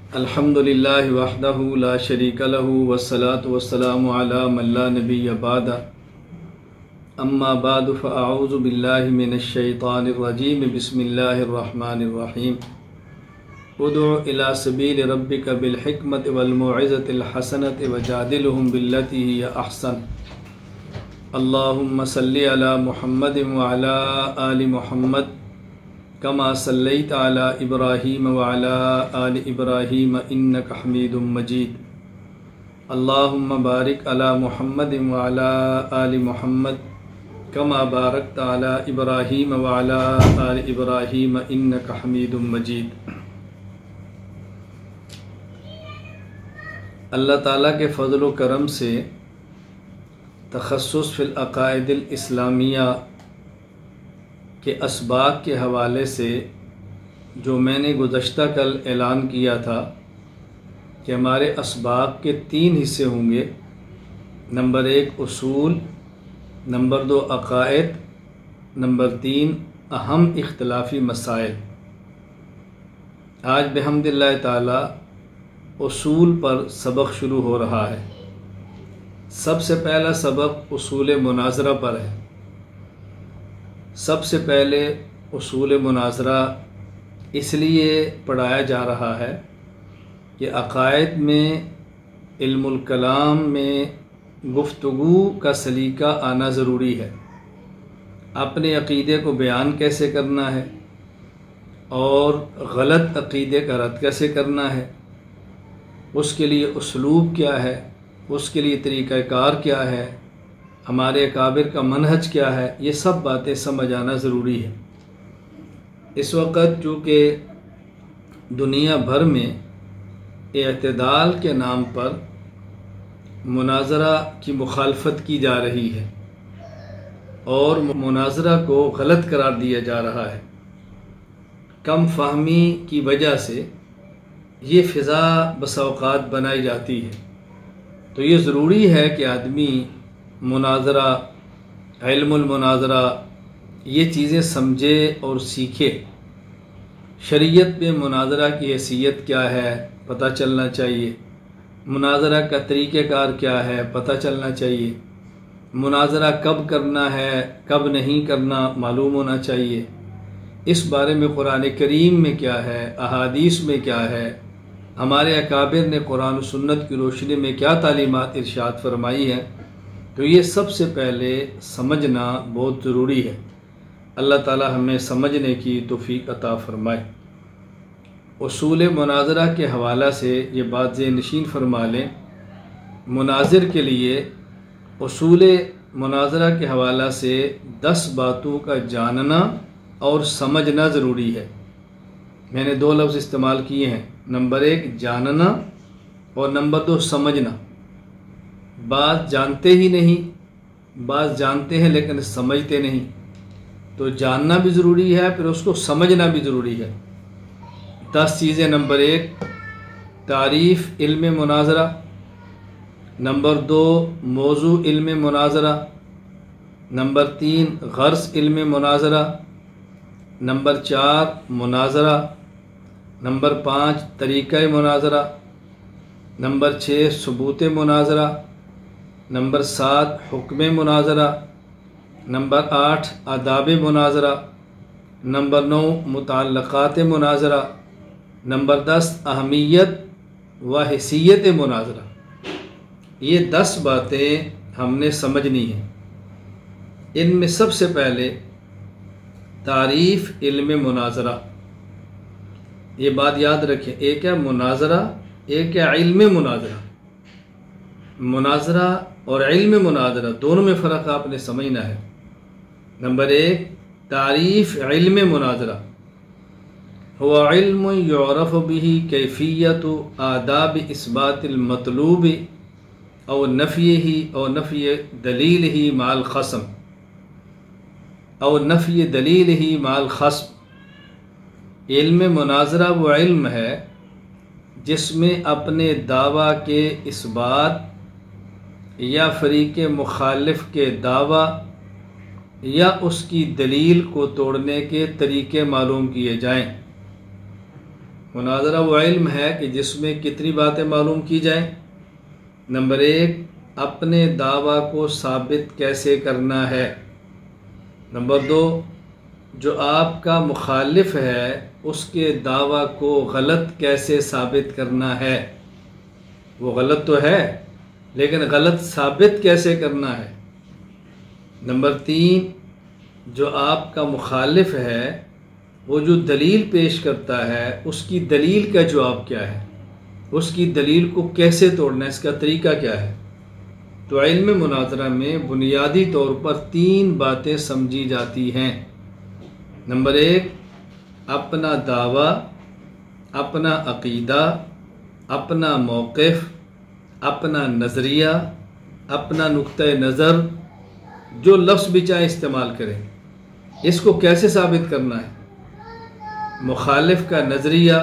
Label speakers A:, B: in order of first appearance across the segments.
A: अल्हम्दुलिल्लाहि वहदहु ला शरीका लहु वस्सलातु वस्सलामु अला मन ला नबिय्य बअद अम्मा बाद फ़अऊज़ु बिल्लाहि मिनश शैतानिर रजीम बिस्मिल्लाहिर रहमानिर रहीम उदउ इला सबील रब्बिका बिल हिकमति वल मौइज़तिल हसनति वजादिलहुम बिल्लती हिय अहसन। अल्लाहुम्मा सल्लि अला मुहम्मदिन व अला आलि मुहम्मद कमा सल्लैता अला इब्राहीम व अला आलि इब्राहीम इन्नका हमीदुम मजीद। अल्लाहुम्मा बारिक अला मुहम्मदिन व अला आलि मुहम्मद कमा बारकता अला इब्राहीम व अला आलि इब्राहीम इन्नका हमीदुम मजीद। अल्लाह ताला के फ़ज़ल व करम से तख़स्सुस फ़िल अक़ाइदिल इस्लामिया के असबाक़ के हवाले से जो मैंने गुज़श्ता कल ऐलान किया था कि हमारे असबाक़ के 3 हिस्से होंगे। नंबर 1 उसूल, नंबर 2 अक़ाइद, नंबर 3 अहम इख्तिलाफ़ी मसाइल। आज बिहम्दिल्लाह ताला उसूल पर सबक शुरू हो रहा है। सबसे पहला सबक उसूल मुनाज़रा पर है। सबसे पहले उसूल मुनाज़रा इसलिए पढ़ाया जा रहा है कि अक़ाइद में, इल्मुल कलाम में गुफ्तगू का सलीका आना ज़रूरी है। अपने अक़ीदे को बयान कैसे करना है और गलत अक़ीदे का रद्द कैसे करना है, उसके लिए उसलूब क्या है, उसके लिए तरीक़ाकार क्या है, हमारे अकाबिर का मनहज क्या है, ये सब बातें समझ आना ज़रूरी है। इस वक्त चूँकि दुनिया भर में इअ्तिदाल के नाम पर मुनाज़रा की मुखालफत की जा रही है और मुनाज़रा को गलत करार दिया जा रहा है। कम फहमी की वजह से ये फ़िज़ा बस औक़ात बनाई जाती है। तो ये ज़रूरी है कि आदमी मुनाज़रा, इल्मुल मुनाज़रा, ये चीज़ें समझे और सीखे। शरीयत में मुनाज़रा की हैसियत क्या है पता चलना चाहिए, मुनाज़रा का तरीक़ेकार क्या है पता चलना चाहिए, मुनाज़रा कब करना है कब नहीं करना मालूम होना चाहिए। इस बारे में कुरान करीम में क्या है, अहादीस में क्या है, हमारे अकाबिर ने कुरान और सुन्नत की रोशनी में क्या तालीमात इरशाद फरमाई है, तो ये सबसे पहले समझना बहुत ज़रूरी है। अल्लाह ताला हमें समझने की तौफ़ीक़ अता फ़रमाए। उसूल मुनाज़रा के हवाला से ये बात ज़ेहनशीन फरमा लें, मुनाज़िर के लिए उसूल मुनाज़रा के हवाला से 10 बातों का जानना और समझना ज़रूरी है। मैंने 2 लफ्ज़ इस्तेमाल किए हैं, नंबर 1 जानना और नंबर 2 समझना। बात जानते ही नहीं, बात जानते हैं लेकिन समझते नहीं, तो जानना भी ज़रूरी है, फिर उसको समझना भी ज़रूरी है। 10 चीज़ें। नंबर 1 तारीफ़ इल्म मुनाज़रा, नंबर 2 मौजू इल्म मुनाज़रा, नंबर 3 गर्स इल्म मुनाज़रा, नंबर 4 मुनाज़रा, नंबर 5 तरीक़ा मुनाज़रा, नंबर 6 सबूत मुनाज़रा, नंबर 7 हुक्म मुनाज़रा, नंबर 8 आदाब मुनाज़रा, नंबर 9 मुताल्लक़ात मुनाज़रा, नंबर 10 अहमियत व हैसियत मुनाज़रा। ये 10 बातें हमने समझनी हैं। इनमें सबसे पहले तारीफ़ इल्म मुनाज़रा, ये बात याद रखें। एक है मुनाज़रा, एक है इल्म मुनाज़रा। मुनाज़रा और इल्म मुनाज़रा दोनों में फ़र्क आपने समझना है। नंबर 1 तारीफ़ इल्म मुनाज़रा, हुवा इल्म युअरफ़ बिही कैफ़ियतु आदाब इस्बातिल मतलूब और नफ़ियही और नफ़ी दलीलिही माल ख़स्म और नफ़ी दलीलिही माल ख़स्म। इल्म मुनाज़रा वो इल्म है जिसमें अपने दावा के इस्बात या फ़रीक़ मुखालिफ के दावा या उसकी दलील को तोड़ने के तरीक़े मालूम किए जाएं। मुनाजरा वो इल्म है कि जिसमें कितनी बातें मालूम की जाएं। नंबर 1, अपने दावा को साबित कैसे करना है। नंबर 2, जो आपका मुखालिफ है उसके दावा को गलत कैसे साबित करना है। वो गलत तो है लेकिन गलत साबित कैसे करना है। नंबर 3, जो आपका मुखालिफ है वो जो दलील पेश करता है उसकी दलील का जवाब क्या है, उसकी दलील को कैसे तोड़ना है, इसका तरीका क्या है। तो इल्म मुनाजरा में बुनियादी तौर पर 3 बातें समझी जाती हैं। नंबर 1, अपना दावा, अपना अकीदा, अपना मौक़िफ़, अपना नज़रिया, अपना नुक्ता नज़र, जो लफ्ज़ भी चाहे इस्तेमाल करें, इसको कैसे साबित करना है। मुखालिफ का नज़रिया,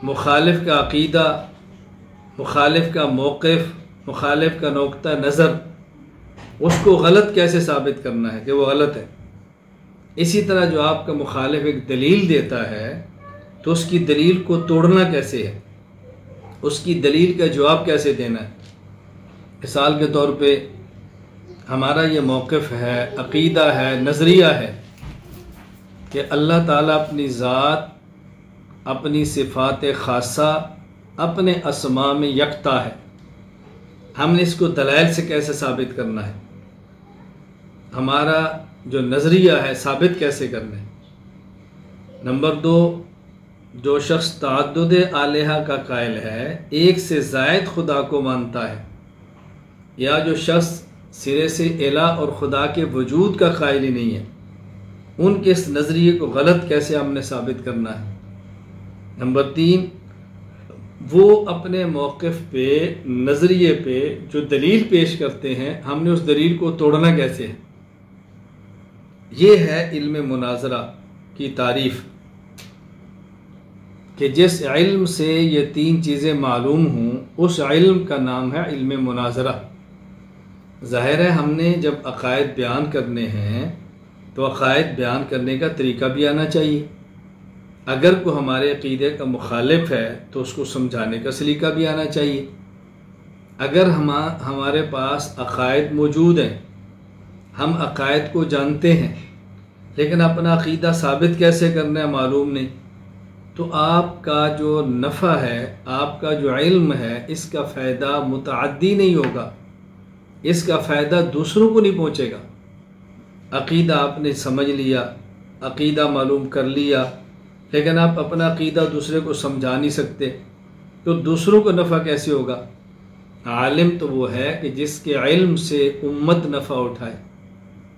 A: मुखालिफ का अकीदा, मुखालिफ का मौक़िफ़, मुखालिफ का नुक्ता नज़र, उसको गलत कैसे साबित करना है कि वो गलत है। इसी तरह जो आपका मुखालिफ एक दलील देता है तो उसकी दलील को तोड़ना कैसे है, उसकी दलील का जवाब कैसे देना है। मिसाल के तौर पे हमारा ये मौक़िफ़ है, अक़ीदा है, नज़रिया है कि अल्लाह ताला अपनी ज़ात, अपनी सिफ़ात ख़ासा, अपने अस्मा में यकता है। हमने इसको दलाइल से कैसे साबित करना है, हमारा जो नज़रिया है साबित कैसे करना है। नंबर 2, जो शख्स तअद्दुद आलिहा का कायल है, एक से ज़ायद खुदा को मानता है, या जो शख्स सिरे से इला और खुदा के वजूद का कायल ही नहीं है, उनके इस नज़रिए को गलत कैसे हमने साबित करना है। नंबर 3, वो अपने मौक़िफ़ पे, नज़रिए पे जो दलील पेश करते हैं, हमने उस दलील को तोड़ना कैसे है। ये है इल्म मुनाजरा की तारीफ़ कि जिस इल्म से ये 3 चीज़ें मालूम हों उस इल्म का नाम है इल्म मुनाजरा। ज़ाहिर है हमने जब अक़ायद बयान करने हैं तो अक़ायद बयान करने का तरीका भी आना चाहिए। अगर कोई हमारे अक़ीदे का मुखालिफ है तो उसको समझाने का सलीका भी आना चाहिए। अगर हमारे पास अक़ायद मौजूद हैं, हम अक़ायद को जानते हैं लेकिन अपना अक़ीदा साबित कैसे करना है मालूम नहीं, तो आपका जो नफ़ा है, आपका जो इल्म है, इसका फ़ायदा मुतअद्दी नहीं होगा, इसका फ़ायदा दूसरों को नहीं पहुँचेगा। अक़ीदा आपने समझ लिया, अक़ीदा मालूम कर लिया, लेकिन आप अपना अक़ीदा दूसरे को समझा नहीं सकते, तो दूसरों को नफ़ा कैसे होगा। आलिम तो वो है कि जिसके इल्म से उम्मत नफ़ा उठाए,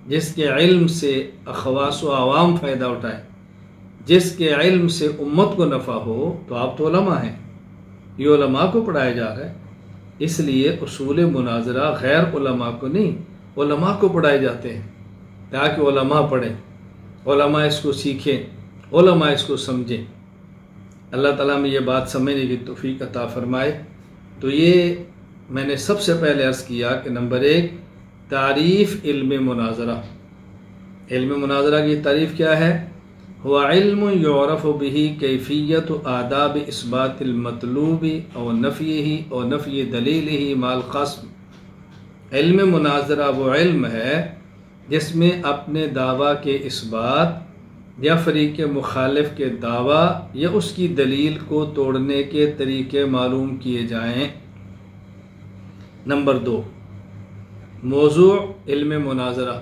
A: जिसके इल्म से अख़वास व आवाम फ़ायदा उठाए, जिसके इल्म से उम्मत को नफ़ा हो। तो आप तो उलमा हैं, ये उलमा को पढ़ाया जा रहा है, इसलिए उसूल मुनाजरा गैर उलमा को नहीं, उलमा को पढ़ाए जाते हैं ताकि उलमा पढ़ें, उलमा इसको सीखें, उलमा इसको समझें। अल्लाह ताला में ये बात समझने की तौफ़ीक़ अता फ़रमाए। तो ये मैंने सबसे पहले अर्ज़ किया कि नंबर 1, तारीफ़ इल्म मुनाजरा। इल्म मुनाजरा की तारीफ़ क्या है। हुवा इल्म युरफ़ु बिही कैफ़ियत आदाब इस्बातिल मतलूबी और नफ़ीही और नफ़ी दलीलिही माल क़स्म। इल्म मुनाजरा वो इल्म है जिसमें अपने दावा के इस्बात या फ़रीक़ मुखालिफ के दावा या उसकी दलील को तोड़ने के तरीक़े मालूम किए जाएँ। नंबर 2, मौज़ू इल्म मुनाजरा।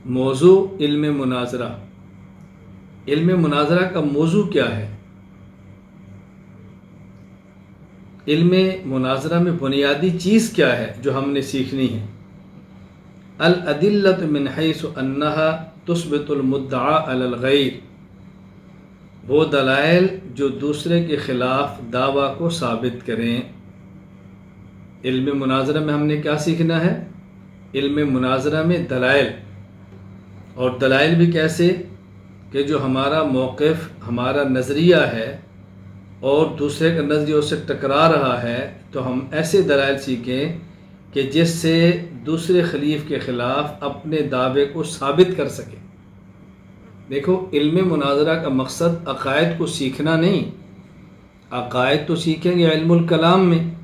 A: मौज़ू इल्म मुनाजरा, इल्म मुनाजरा का मौज़ू क्या है। इल्म मुनाजरा में बुनियादी चीज़ क्या है जो हमने सीखनी है। अल अदिल्लत मिन हैसु अन्नहा तुस्बितुल मुद्दआ अलल गैर, वो दलाइल जो दूसरे के ख़िलाफ़ दावा को साबित करें। इल्म मुनाजरा में हमने क्या सीखना है। इल्म मुनाजरा में दलाइल, और दलाइल भी कैसे कि जो हमारा मौक़िफ़, हमारा नज़रिया है और दूसरे का नज़रिया उससे टकरा रहा है, तो हम ऐसे दलाइल सीखें कि जिससे दूसरे खलीफ के ख़िलाफ़ अपने दावे को साबित कर सकें। देखो, इल्म मुनाजरा का मकसद अकायद को सीखना नहीं। अकायद तो सीखेंगे इल्मुल कलाम में।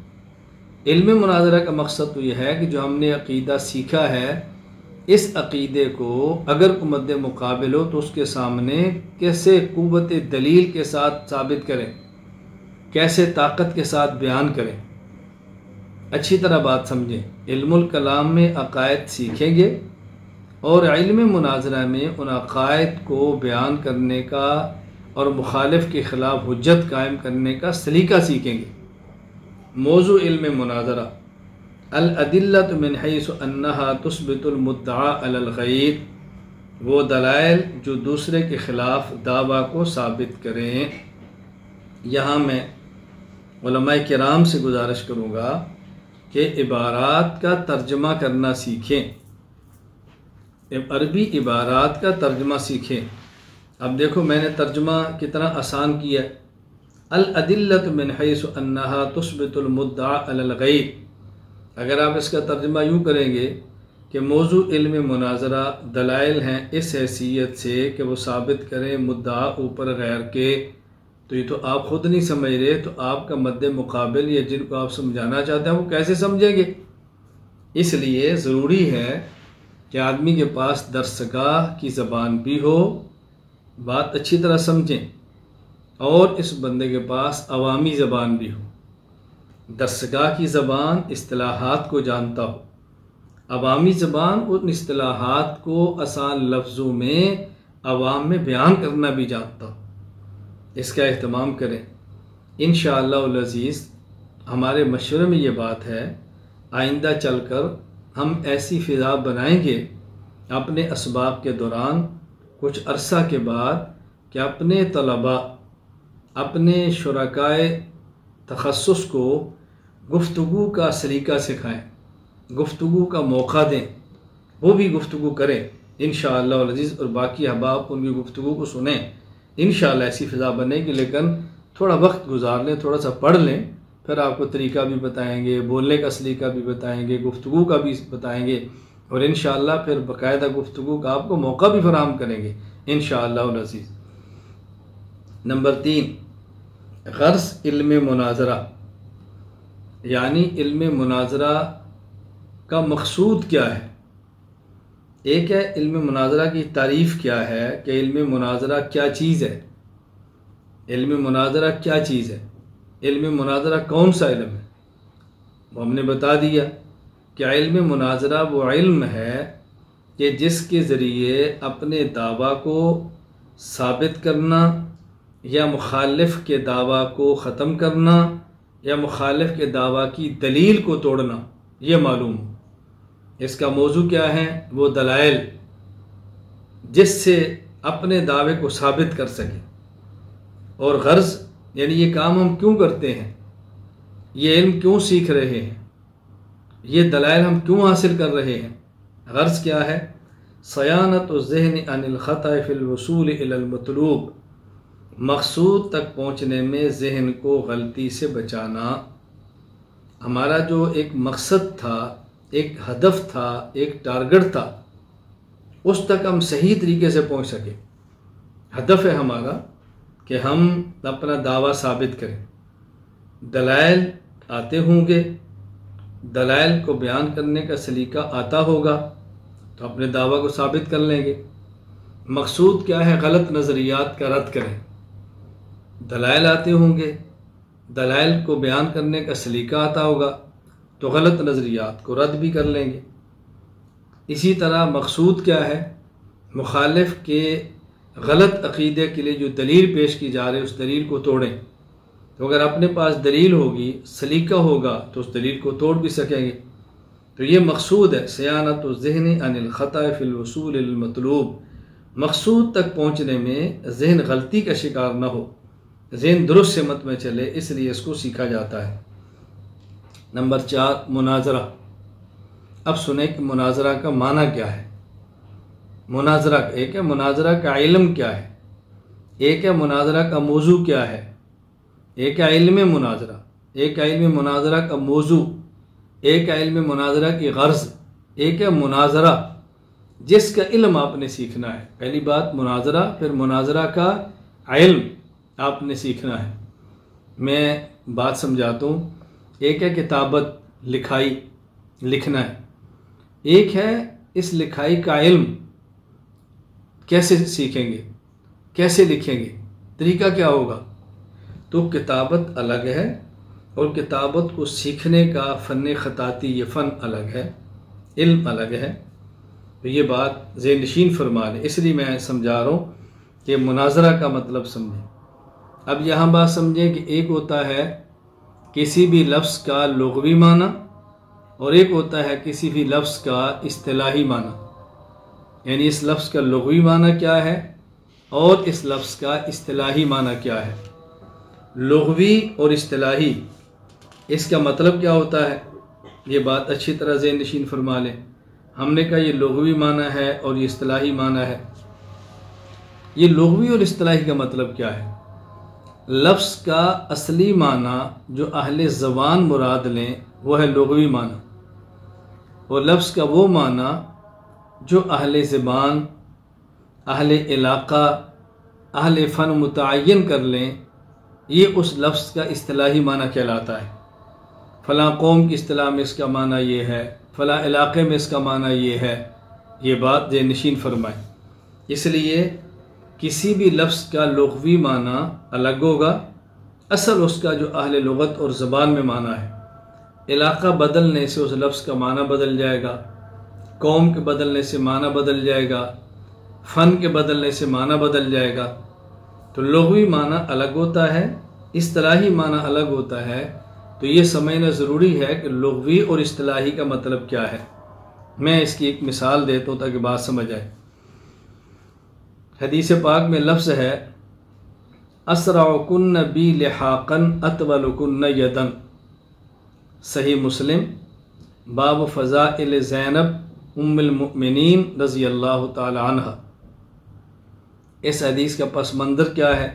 A: इल्म मुनाजरा का मकसद तो यह है कि जो हमने अक़ीदा सीखा है, इस अक़ीदे को अगर कोई मद्दे मुकाबिल हो तो उसके सामने कैसे क़ुव्वत दलील के साथ साबित करें, कैसे ताकत के साथ बयान करें। अच्छी तरह बात समझें। इल्मुल कलाम में अक़ायद सीखेंगे और इल्म मुनाजरा में उन अक़ायद को बयान करने का और मुखालिफ के ख़िलाफ़ हुज्जत कायम करने का सलीका सीखेंगे। मौज़ू इल्म मुनाजरा अल अदिल्लतु मिन हैसु अन्नहा तुस्बितुल मुद्दआ अलल गैर, वो दलाइल जो दूसरे के ख़िलाफ़ दावा को साबित करें। यहाँ मैं उलमाए किराम से गुजारिश करूँगा कि इबारात का तर्जमा करना सीखें, अरबी इबारात का तर्जमा सीखें। अब देखो, मैंने तर्जमा कितना आसान किया। अल अदिल्लतु मिन हैसु अन्नहा तुस्बितुल मुद्दआ अलल गैर, अगर आप इसका तर्जमा यूँ करेंगे कि मौजू इल्म मुनाजरा दलाइल हैं इस हैसियत से कि वो साबित करें मुद्दा ऊपर गैर के, तो ये तो आप ख़ुद नहीं समझ रहे, तो आपका मद्दे मुकाबिल या जिनको आप समझाना चाहते हैं वो कैसे समझेंगे। इसलिए ज़रूरी है कि आदमी के पास दरसगाह की ज़बान भी हो, बात अच्छी तरह समझें, और इस बंदे के पास अवामी ज़बान भी हो। दरसगाह की ज़बान इस्तिलाहात को जानता हो, अवामी ज़बान उन इस्तिलाहात को आसान लफ्ज़ों में अवाम में बयान करना भी जानता हो। इसका एहतमाम करें। इंशाअल्लाह अज़ीज़, हमारे मशवरे में ये बात है, आइंदा चलकर हम ऐसी फ़िज़ा बनाएंगे अपने असबाब के दौरान कुछ अरसा के बाद कि अपने तलबा, अपने शुरकाए तखस्सुस को गुफ्तगू का सलीका सिखाएं, गुफ्तगू का मौका दें, वो भी गुफ्तगू करें इंशाअल्लाह अज़ीज़, और बाकी अहबाब उनकी गुफ्तगू को सुनें। इंशाअल्लाह ऐसी फ़िज़ा बनेगी, लेकिन थोड़ा वक्त गुजार लें, थोड़ा सा पढ़ लें, फिर आपको तरीका भी बताएंगे, बोलने का सलीका भी बताएंगे, गुफ्तगू का भी बताएंगे, और इंशाअल्लाह फिर बाकायदा गुफ्तगू का आपको मौका भी फराहम करेंगे इंशाअल्लाह अज़ीज़। नंबर 3, ग़र्ज़ इल्म मुनाजरा, यानी इल्म मुनाजरा का मकसूद क्या है। एक है इल्म मुनाजरा की तारीफ़ क्या है, कि इल्म मुनाजरा क्या चीज़ है, इल्म मुनाजरा क्या चीज़ है, इल्म मुनाजरा कौन सा इल्म है। वो हमने बता दिया कि इल्म मुनाजरा वो इल्म है कि जिसके ज़रिए अपने दावा को साबित करना या मुखालिफ के दावा को ख़त्म करना या मुखालिफ के दावा की दलील को तोड़ना, ये मालूम हो। इसका मौजू क्या है, वो दलाइल जिससे अपने दावे को साबित कर सके। और ग़र्ज़ यानी ये काम हम क्यों करते हैं, ये इल्म क्यों सीख रहे हैं, ये दलाइल हम क्यों हासिल कर रहे हैं। ग़र्ज़ क्या है, सयानतु ज़हन अनिल ख़ता फ़िल वसूल इलल मतलूब, मकसूद तक पहुँचने में ज़हन को गलती से बचाना। हमारा जो एक मकसद था, एक हदफ था, एक टारगेट था, उस तक हम सही तरीके से पहुँच सके। हदफ है हमारा कि हम अपना दावा साबित करें। दलाइल आते होंगे, दलाइल को बयान करने का सलीका आता होगा, तो अपने दावा को साबित कर लेंगे। मकसूद क्या है, गलत नज़रियात का रद्द करें। दलाइल आते होंगे, दलाइल को बयान करने का सलीका आता होगा, तो गलत नज़रियात को रद्द भी कर लेंगे। इसी तरह मकसूद क्या है, मुखालिफ के गलत अक़ीदे के लिए जो दलील पेश की जा रही है उस दलील को तोड़ें। तो अगर अपने पास दलील होगी, सलीका होगा, तो उस दलील को तोड़ भी सकेंगे। तो ये मकसूद है, सयानतु ज़हन अनिल ख़ता फ़िल वसूल इलल मतलूब, मकसूद तक पहुँचने में जहन गलती का शिकार न हो, जहन दुरुस्त सिमत में चले, इसलिए इसको सीखा जाता है। नंबर 4, मुनाजरा। अब सुने कि मुनाजरा का माना क्या है। मुनाजरा एक है, मुनाजरा का इल्म क्या है, एक है मुनाजरा का मौजू क्या है, एक है इल्म मुनाजरा, एक है इल्म मुनाजरा का मौजू, एक है इल्म मुनाजरा की ग़र्ज़, एक है मुनाजरा। जिसका इल्म आपने सीखना है। पहली बात मुनाजरा, फिर मुनाजरा का इल्म आपने सीखना है। मैं बात समझाता हूँ। एक है किताबत, लिखाई, लिखना है। एक है इस लिखाई का इल्म कैसे सीखेंगे, कैसे लिखेंगे, तरीका क्या होगा। तो किताबत अलग है और किताबत को सीखने का फ़न ख़ताती ये फ़न अलग है, इल्म अलग है। तो ये बात ज़हन नशीन फरमा लें, इसलिए मैं समझा रहा हूँ कि मुनाजरा का मतलब समझें। अब यहाँ बात समझें कि एक होता है किसी भी लफ्ज़ का लुग़वी माना और एक होता है किसी भी लफ्ज़ का इस्तिलाही माना। यानी इस लफ्ज़ का लुग़वी माना क्या है और इस लफ्ज़ का इस्तिलाही माना क्या है। लुग़वी और इस्तिलाही, इसका मतलब क्या होता है, ये बात अच्छी तरह ज़हन नशीन फरमा लें। हमने कहा ये लुग़वी माना है और ये इस्तिलाही माना है। ये लुग़वी और इस्तिलाही का मतलब क्या है। लफ्ज़ का असली माना जो अहले ज़बान मुराद लें वो है लुग़वी माना, और लफ्ज़ का वो माना जो अहले ज़बान, अहले इलाक़ा, अहले फ़न मुतअय्यन कर लें, ये उस लफ्ज़ का इस्तिलाही माना कहलाता है। फ़लाँ कौम की इस्तिलाह में इसका माना ये है, फ़लाँ इलाक़े में इसका माना ये है। ये बात ज़हन नशीन फरमाएं। इसलिए किसी भी लफ्ज़ का लुग़वी माना अलग होगा, असल उसका जो अहले लुग़त और ज़बान में माना है। इलाक़ा बदलने से उस लफ्ज़ का माना बदल जाएगा, कौम के बदलने से माना बदल जाएगा, फ़न के बदलने से माना बदल जाएगा। तो लुग़वी माना अलग होता है, इस्तिलाही माना अलग होता है। तो ये समझना ज़रूरी है कि लुग़वी और इस्तिलाही का मतलब क्या है। मैं इसकी एक मिसाल देता हूँ ताकि बात समझ आए। हदीस पाक में लफ्ज़ है असरअकुन्न बी लिहाक़न अतवलकुन्न यदन। सही मुस्लिम बाब फ़ज़ाइल ज़ैनब उम्मुल मुमिनीन रज़ी अल्लाह ताला अन्हा। इस हदीस का पस मंज़र क्या है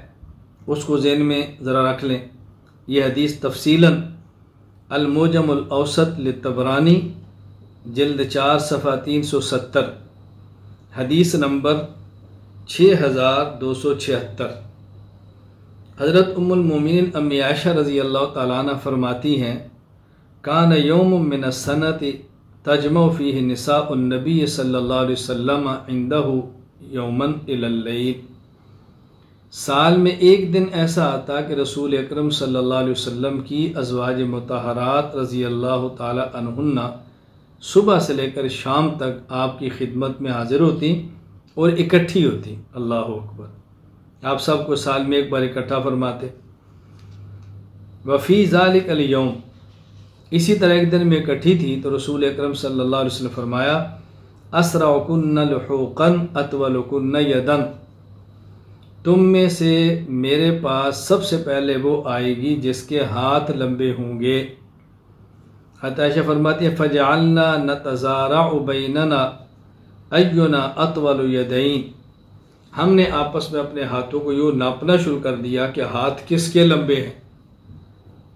A: उसको ज़हन में ज़रा रख लें। यह हदीस तफ़सीलन अल-मुअजमुल औसत लित्तबरानी जिल्द 4 सफ़ा 370 हदीस नंबर 6276। हज़रत उम्मुल मोमिनीन अम्मी आयशा रज़ी अल्लाह ताला अन्हा फरमाती हैं कान यौमुम मिनस सनति तजमउ फ़ीहि निसाउन नबी सल्लल्लाहु अलैहि वसल्लम इंदहु यौमन इलल लैल। साल में एक दिन ऐसा आता कि रसूल अकरम सल्लल्लाहु अलैहि वसल्लम की अज़वाज मुतहरात रज़ी अल्लाह ताला अन्हुन्ना सुबह से लेकर शाम तक आपकी खिदमत में हाजिर होती और इकट्ठी होती। अल्लाह अकबर। आप सबको साल में एक बार इकट्ठा फरमाते। वफ़ी ज़ालिकल यौम, इसी तरह एक दिन में इकट्ठी थी तो रसूल अकरम सल्लल्लाहु अलैहि वसल्लम फरमाया असरअकुन्न लुहूक़न अतवलकुन्न यदन। तुम में से मेरे पास सबसे पहले वो आएगी जिसके हाथ लंबे होंगे। आयशा फरमाती है फ़जअलना नतज़ारअ बैनना अय्युना अतवलु यदैन। हमने आपस में अपने हाथों को यूँ नापना शुरू कर दिया कि हाथ किसके लंबे हैं।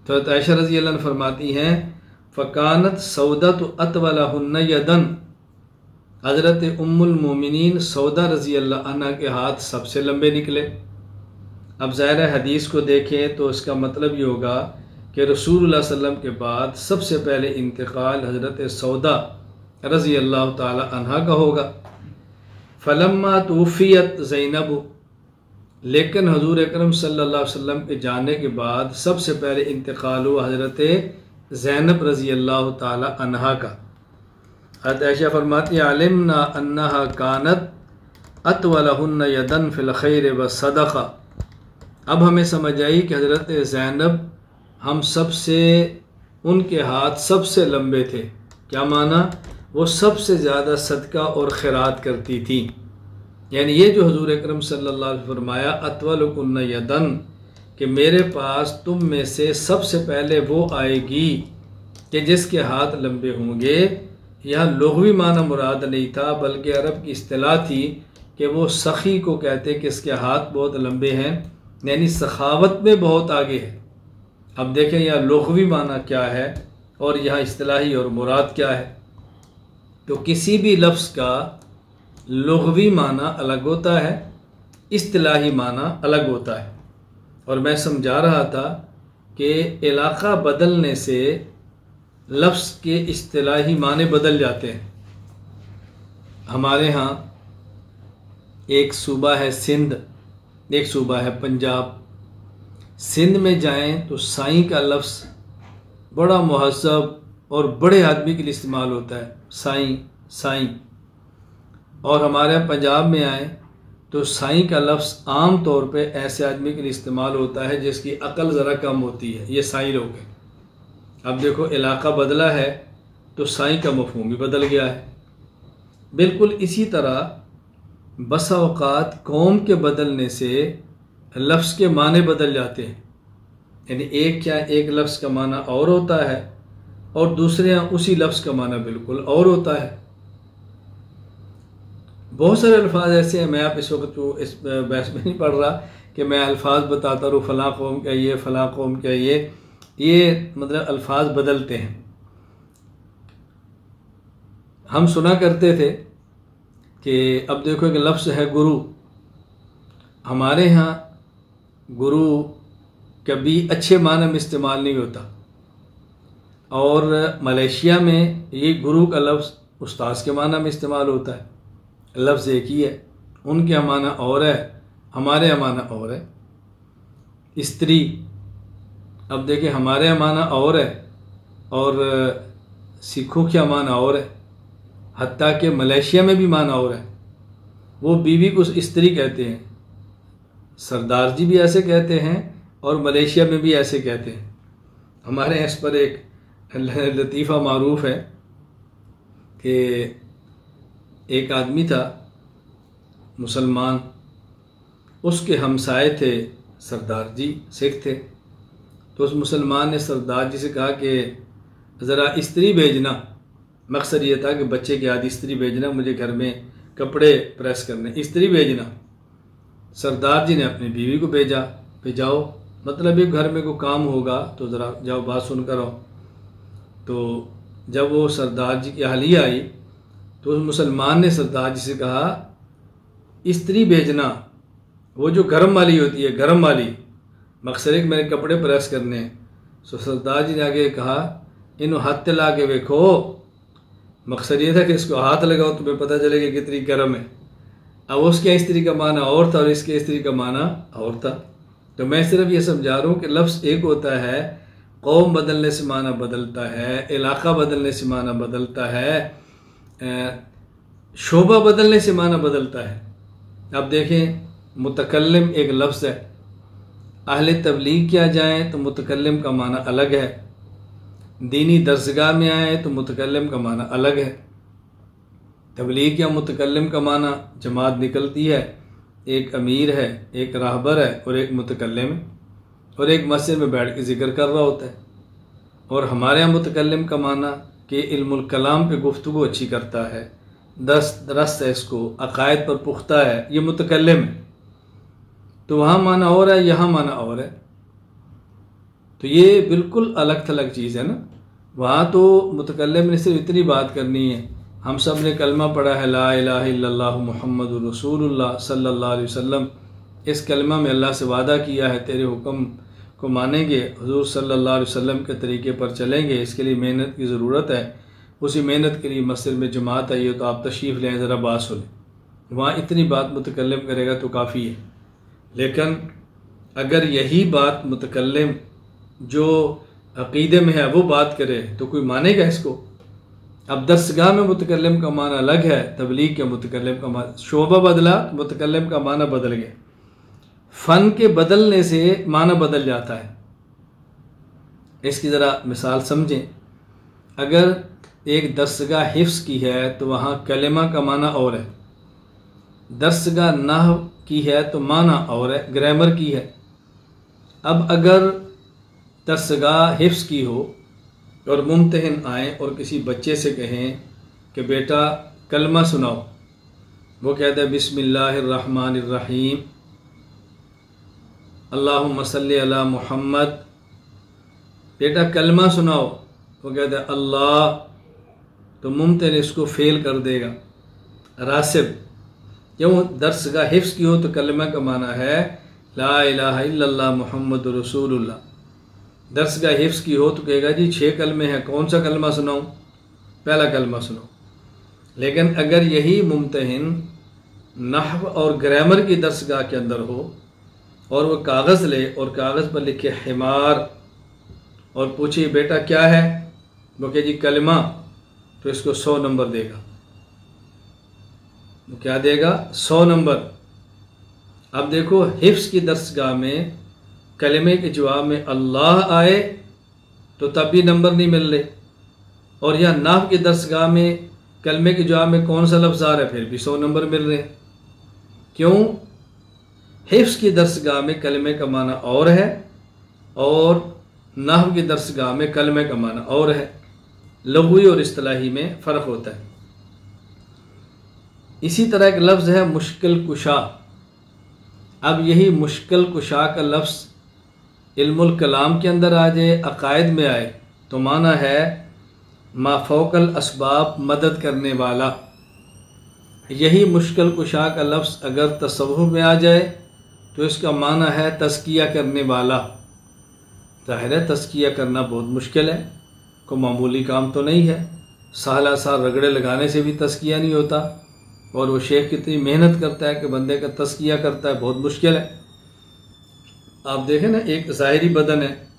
A: तो आयशा रज़ी अल्लाह अन्हा फरमाती हैं फ़कानत सौदतु अतवलहुन्न यदन। हज़रत उम्मुल मोमिनीन सौदा रज़ी अल्लाह अन्हा के हाथ सबसे लंबे निकले। अब ज़ाहिर है हदीस को देखें तो इसका मतलब ये होगा कि रसूलुल्लाह सल्लल्लाहु अलैहि वसल्लम के बाद सबसे पहले इंतकाल हज़रत सौदा रज़ी अल्लाह ताला अन्हा का होगा। फ़लम्मा तूफ़ियत ज़ैनब, लेकिन हज़ूर अकरम सल्लल्लाहु अलैहि वसल्लम के जाने के बाद सबसे पहले इंतकाल हुआ हज़रत ज़ैनब रज़ी अल्लाह ताला अन्हा का। हज़रत आयशा फरमाती है अलिमना अन्नहा कानत अतवलहुन्न यदन फ़िल खैर व सदक़ा। अब हमें समझ आई कि हज़रत ज़ैनब हम सबसे, उनके हाथ सबसे लंबे थे। क्या माना, वो सबसे ज़्यादा सदका और खैरात करती थी। यानी ये जो हुज़ूर अकरम सल्लल्लाहु अलैहि वसल्लम फरमाया अतवलकुन्न यदन कि मेरे पास तुम में से सबसे पहले वो आएगी कि जिसके हाथ लंबे होंगे। यह लुग़वी माना मुराद नहीं था बल्कि अरब की इस्तिलाह थी कि वो सखी को कहते कि इसके हाथ बहुत लंबे हैं, यानी सखावत में बहुत आगे है। अब देखें यह लुग़वी माना क्या है और यहाँ इस्तिलाही और मुराद क्या है। तो किसी भी लफ्ज़ का लुग़वी माना अलग होता है, इस्तिलाही माना अलग होता है। और मैं समझा रहा था कि इलाक़ा बदलने से लफ्ज़ के इस्तिलाही माने बदल जाते हैं। हमारे यहाँ एक सूबा है सिंध, एक सूबा है पंजाब। सिंध में जाएं तो साईं का लफ्ज़ बड़ा मुहज़्ज़ब और बड़े आदमी के लिए इस्तेमाल होता है, साईं साईं। और हमारे यहाँ पंजाब में आए तो साईं का लफ्ज़ आम तौर पे ऐसे आदमी के लिए इस्तेमाल होता है जिसकी अकल ज़रा कम होती है, ये साईं लोग हैं। अब देखो इलाक़ा बदला है तो साईं का मफ़हूम भी बदल गया है। बिल्कुल इसी तरह बसा औक़ात कौम के बदलने से लफ्ज़ के माने बदल जाते हैं। यानी एक लफ्ज़ का माना और होता है और दूसरे यहाँ उसी लफ्ज़ का माना बिल्कुल और होता है। बहुत सारे अल्फाज ऐसे हैं, मैं आप इस वक्त तो इस बहस में नहीं पढ़ रहा कि मैं अल्फाज बताता रहूँ फ़लाँ कौम क्या ये, फ़लाँ कौम क्या ये मतलब अल्फाज बदलते हैं। हम सुना करते थे कि अब देखो एक लफ्ज़ है गुरु। हमारे यहाँ गुरु कभी अच्छे माने में इस्तेमाल नहीं होता, और मलेशिया में ये गुरु का लफ्ज़ उस्ताद के माना में इस्तेमाल होता है। लफ्ज़ एक ही है, उनके यहाँ माना और है, हमारे यहाँ माना और है। स्त्री, अब देखिए हमारे यहाँ माना और है और सिखों के यहाँ माना और है, हत्ता कि मलेशिया में भी माना और है। वो बीवी को स्त्री कहते हैं, सरदार जी भी ऐसे कहते हैं और मलेशिया में भी ऐसे कहते हैं। हमारे यहाँ इस पर एक लतीफ़ा मारूफ है कि एक आदमी था मुसलमान, उसके हमसाए थे सरदार जी, सिख थे। तो उस मुसलमान ने सरदार जी से कहा कि ज़रा स्त्री भेजना, मकसद ये था कि बच्चे के आदि स्त्री भेजना, मुझे घर में कपड़े प्रेस करने, स्त्री भेजना। सरदार जी ने अपनी बीवी को भेजा, जाओ, मतलब एक घर में कोई काम होगा तो ज़रा जाओ बात सुन कर आओ। तो जब वो सरदार जी की अहलिया आई तो उस मुसलमान ने सरदार जी से कहा स्त्री भेजना, वो जो गर्म वाली होती है, गर्म वाली, मकसद है कि मेरे कपड़े प्रेस करने। तो सरदार जी ने आगे कहा इन्हों हाथ ला के देखो, मकसद ये था कि इसको हाथ लगाओ तुम्हें पता चलेगा कितनी गर्म है। अब उसके स्त्री का माना और था और इसके स्त्री का माना और था। तो मैं सिर्फ ये समझा रहा हूँ कि लफ्ज़ एक होता है, कौम बदलने से माना बदलता है, इलाक़ा बदलने से माना बदलता है, शोबा बदलने से माना बदलता है। अब देखें मुतकल्लिम एक लफ्ज़ है, अहले तबलीग किया जाए तो मुतकल्लिम का माना अलग है, दीनी दरसगाह में आए तो मुतकल्लिम का माना अलग है। तबलीग या मुतकल्लिम का माना जमात निकलती है, एक अमीर है, एक राहबर है और एक मुतकल्लिम है, और एक मस्जिद में बैठ के ज़िक्र कर रहा होता है। और हमारे यहाँ मुतकल्लिम का माना कि इल्मुल कलाम पे गुफ्तगू अच्छी करता है, दरस्त है, इसको अकायद पर पुख्ता है, ये मुतकल्लिम है। तो वहाँ माना और है, यहाँ माना और है। तो ये बिल्कुल अलग थलग चीज़ है ना। वहाँ तो मुतकल्लिम ने सिर्फ इतनी बात करनी है, हम सब ने कलमा पढ़ा है ला इलाहा इल्लल्लाह मुहम्मदुर रसूलुल्लाह सल्लल्लाहु अलैहि वसल्लम। इस कलमा में अल्लाह से वादा किया है तेरे हुक्म को मानेंगे, हुजूर सल्लल्लाहु अलैहि वसल्लम के तरीके पर चलेंगे। इसके लिए मेहनत की ज़रूरत है, उसी मेहनत के लिए मस्जिद में जमात आई है, तो आप तशरीफ़ लें, ज़रा बात सुनें। वहाँ इतनी बात मुतकल्लिम करेगा तो काफ़ी है। लेकिन अगर यही बात मुतकल्लिम जो अक़ीदे में है वो बात करे तो कोई मानेगा इसको। अब दरसगाह में मुतकल्लिम का माना अलग है, तबलीग के मुतकल्लिम का माना, शोबा बदला, मुतकल्लिम का माना बदल गया। फ़न के बदलने से माना बदल जाता है। इसकी ज़रा मिसाल समझें। अगर एक दरसगाह हिफ्ज़ की है तो वहाँ कलिमा का माना और है, दरसगाह नहव की है तो माना और है, ग्रामर की है। अब अगर दरसगाह हिफ्ज़ की हो और मुम्तहिन आए और किसी बच्चे से कहें कि बेटा कलमा सुनाओ, वो कहता है बिस्मिल्लाहिर्रहमानिर्रहीम अल्लाहुम्मा सल्ली अला मुहम्मद, बेटा कलमा सुनाओ, वो कहता है अल्लाह, तो मुम्तहिन इसको फेल कर देगा, रासिब क्यों? दर्सगाह हिफ्स की हो तो कलमा का माना है ला इलाहा इल्लल्लाह मुहम्मदुर रसूलुल्लाह। दर्सगाह हिफ्स की हो तो कहेगा जी 6 कलमे हैं, कौन सा कलमा सुनाऊं? पहला कलमा सुनो। लेकिन अगर यही मुम्तहिन नहव और ग्रामर की दर्सगाह के अंदर हो और वो कागज़ ले और कागज़ पर लिखे हिमार और पूछे बेटा क्या है, वो कहे जी कलमा, तो इसको 100 नंबर देगा। वो क्या देगा? 100 नंबर। अब देखो हिफ्स की दर्सगाह में कलमे के जवाब में अल्लाह आए तो तब भी नंबर नहीं मिल रहे, और यह नाफ की दर्सगाह में कलमे के जवाब में कौन सा लफ्ज़ आ रहा है, फिर भी 100 नंबर मिल रहे हैं। क्यों? हिफ्स की दर्सगाह में कलमे का माना और है और नाहव की दर्सगाह में कलमे का माना और है। लग़वी और इस्तिलाही में फ़र्क होता है। इसी तरह एक लफ्ज़ है मुश्किल कुशा। अब यही मुश्किल कुशा का लफ्ज़ इल्मुल कलाम के अंदर आ जाए, अकायद में आए, तो माना है माफ़ौकल असबाब मदद करने वाला। यही मुश्किल कुशा का लफ्ज़ अगर तसव्वुफ़ में आ जाए तो इसका माना है तज़किया करने वाला। ज़ाहिर है तज़किया करना बहुत मुश्किल है, कोई मामूली काम तो नहीं है। साला साल रगड़े लगाने से भी तज़किया नहीं होता, और वो शेख कितनी मेहनत करता है कि बंदे का तज़किया करता है, बहुत मुश्किल है। आप देखें ना, एक ज़ाहिरी बदन है,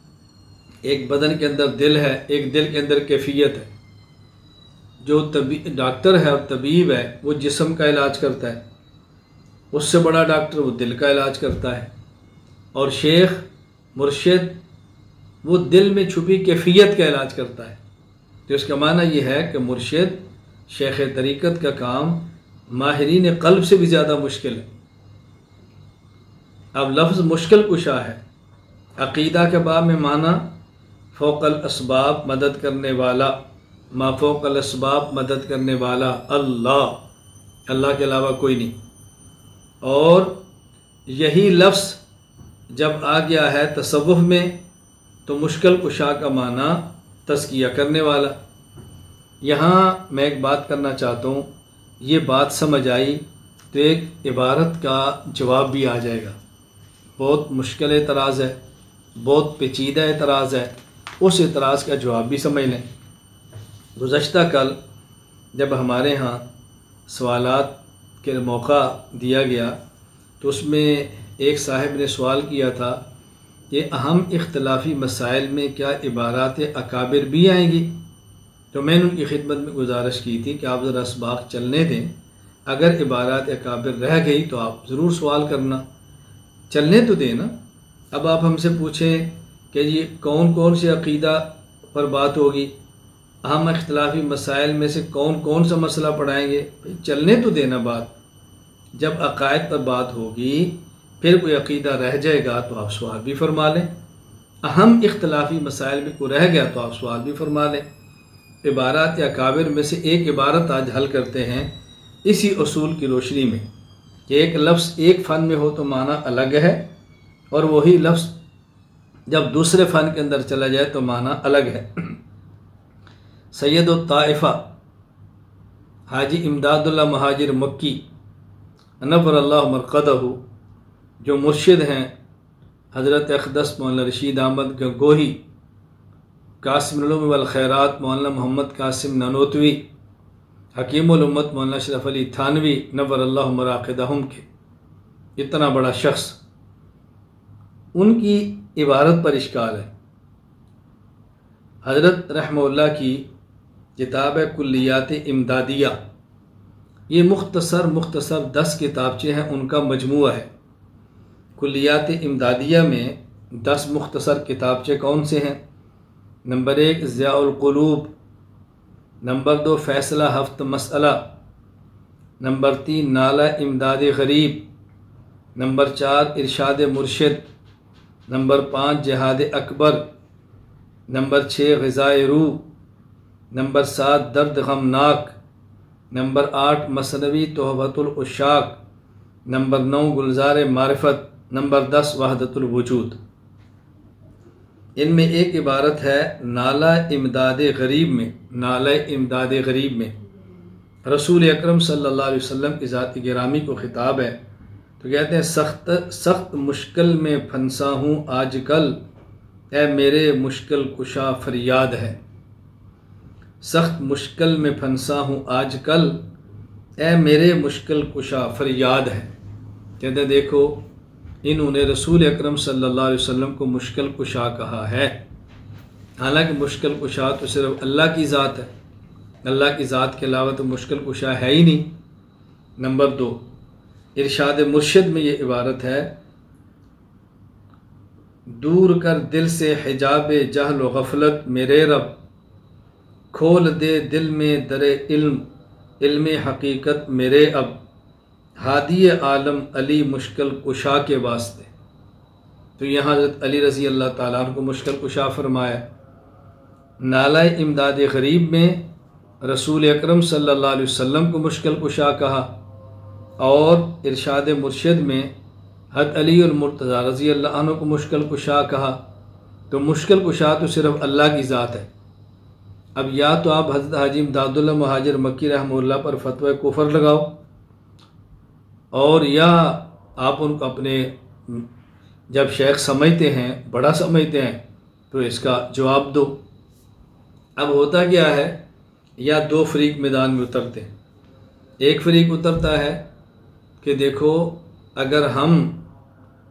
A: एक बदन के अंदर दिल है, एक दिल के अंदर कैफियत है। जो डॉक्टर है और तबीब है वो जिस्म का इलाज करता है, उससे बड़ा डॉक्टर वो दिल का इलाज करता है, और शेख मुर्शिद वो दिल में छुपी कैफियत का इलाज करता है। तो इसका माना यह है कि मुर्शिद शेख तरीक़त का काम माहिरीन क़ल्ब से भी ज़्यादा मुश्किल है। अब लफ्ज़ मुश्किल कुशा है। अक़ीदा के बाब में माना फ़ौक़ल असबाब मदद करने वाला, मा फ़ौक़ल असबाब मदद करने वाला अल्लाह, अल्लाह के अलावा कोई नहीं। और यही लफ्ज़ जब आ गया है तसव्वुफ़ में तो मुश्किल कुशा का माना तज़किया करने वाला। यहाँ मैं एक बात करना चाहता हूँ, ये बात समझ आई तो एक इबारत का जवाब भी आ जाएगा। बहुत मुश्किल एतराज़ है, बहुत पेचीदा एतराज़ है, उस एतराज़ का जवाब भी समझ लें। गुज़श्ता कल जब हमारे यहाँ सवालात के मौका दिया गया तो उसमें एक साहिब ने सवाल किया था कि अहम इख्तलाफी मसाइल में क्या इबारात अकाबिर भी आएंगी। तो मैंने उनकी खिदमत में गुजारिश की थी कि आप ज़रा इसबाक़ चलने दें, अगर इबारात अकाबिर रह गई तो आप ज़रूर सवाल करना, चलने तो देना। अब आप हमसे पूछें कि ये कौन कौन से अक़ीदा पर बात होगी, अहम इख्तलाफी मसाइल में से कौन कौन सा मसला पढ़ाएंगे, चलने तो देना बात। जब अक़ायद पर बात होगी फिर कोई अक़ीदा रह जाएगा तो आप सवाल भी फरमा लें, अहम इख्तलाफी मसाइल में कोई रह गया तो आप सवाल भी फरमा लें। इबारात या काबिर में से एक इबारत आज हल करते हैं इसी उसूल की रोशनी में कि एक लफ्ज़ एक फ़न में हो तो माना अलग है, और वही लफ्ज़ जब दूसरे फ़न के अंदर चला जाए तो माना अलग है। सैयद ताइफ़ा हाजी इमदादुल्लाह महाजिर मक्की नव्वरल्लाहु मरक़दहू, जो मुर्शिद हैं हज़रत अक़दस मौलाना रशीद अहमद गंगोही, कासिमुल उलूम वल खैरात मौलाना मोहम्मद कासिम ननोतवी, हकीमुल उम्मत मौलाना अशरफ अली थानवी नव्वरल्लाहु मराक़दहुम के इतना बड़ा शख्स, उनकी इबारत पर इश्काल है। हज़रत रहमतुल्लाह की किताब है कुल्लियात इमदादिया, ये मुख्तसर 10 किताबचे हैं, उनका मजमूआ है। कुल्लियात इमदादिया में 10 मुख्तसर किताबचे कौन से हैं? नंबर 1 ज़ियाउल क़ुलूब, नंबर 2 फ़ैसला हफ्त मसअला, नंबर 3 नाला इमदाद गरीब, नंबर 4 इरशाद मुर्शिद, नंबर 5 जिहाद अकबर, नंबर 6 ग़िज़ाए रूह, नंबर 7 दर्द गमनाक, नंबर 8 मसनवी तोहफ़तुल उशाक, नंबर 9 गुलज़ार मारिफत, नंबर 10 वहदतुल वजूद। इनमें एक इबारत है नाला इमदाद गरीब में, नाला इमदाद गरीब में रसूल अकरम सल्लल्लाहु अलैहि वसल्लम की ज़ात गिरामी को ख़िताब है, तो कहते हैं सख्त मुश्किल में फंसा हूँ आजकल, ऐ मेरे मुश्किल कुशा फरियाद है। सख्त मुश्किल में फंसा हूँ आजकल, ऐ मेरे मुश्किल कुशा फरियाद है। कहते देखो, इन्होंने रसूल अकरम सल्लल्लाहु अलैहि वसल्लम को मुश्किल कुशा कहा है। हालांकि मुश्किल कुशा तो सिर्फ अल्लाह की ज़ात है, अल्लाह की ज़ात के अलावा तो मुश्किल कुशा है ही नहीं। नंबर 2, इरशाद मुर्शिद में ये इबारत है, दूर कर दिल से हिजाब जहल व गफलत मेरे रब, खोल दे दिल में दरे इल्म हकीकत मेरे अब, हादी आलम अली मुश्किल कुशा के वास्ते। तो यहाँ हज़रत अली रज़ी अल्लाह ताला अन्हु को मुश्किल कुशा फरमाया। नाला इमदाद गरीब में रसूल अकरम सल्लल्लाहु अलैहि वसल्लम को मुश्किल कुशा कहा, और इरशाद मुर्शिद में हज़रत अली और मुर्तज़ा रज़ी अल्लाह अन्हु को मुश्किल कुशा कहा। तो मुश्किल कुशा तो सिर्फ अल्लाह की ज़ात है। अब या तो आप हज़रत हाजी इमदादुल्लाह मुहाजिर मक्की रहमतुल्लाह पर फतवा कुफर लगाओ, और या आप उनको अपने जब शेख समझते हैं, बड़ा समझते हैं, तो इसका जवाब दो। अब होता क्या है, या 2 फरीक मैदान में उतरते हैं। एक फरीक उतरता है कि देखो, अगर हम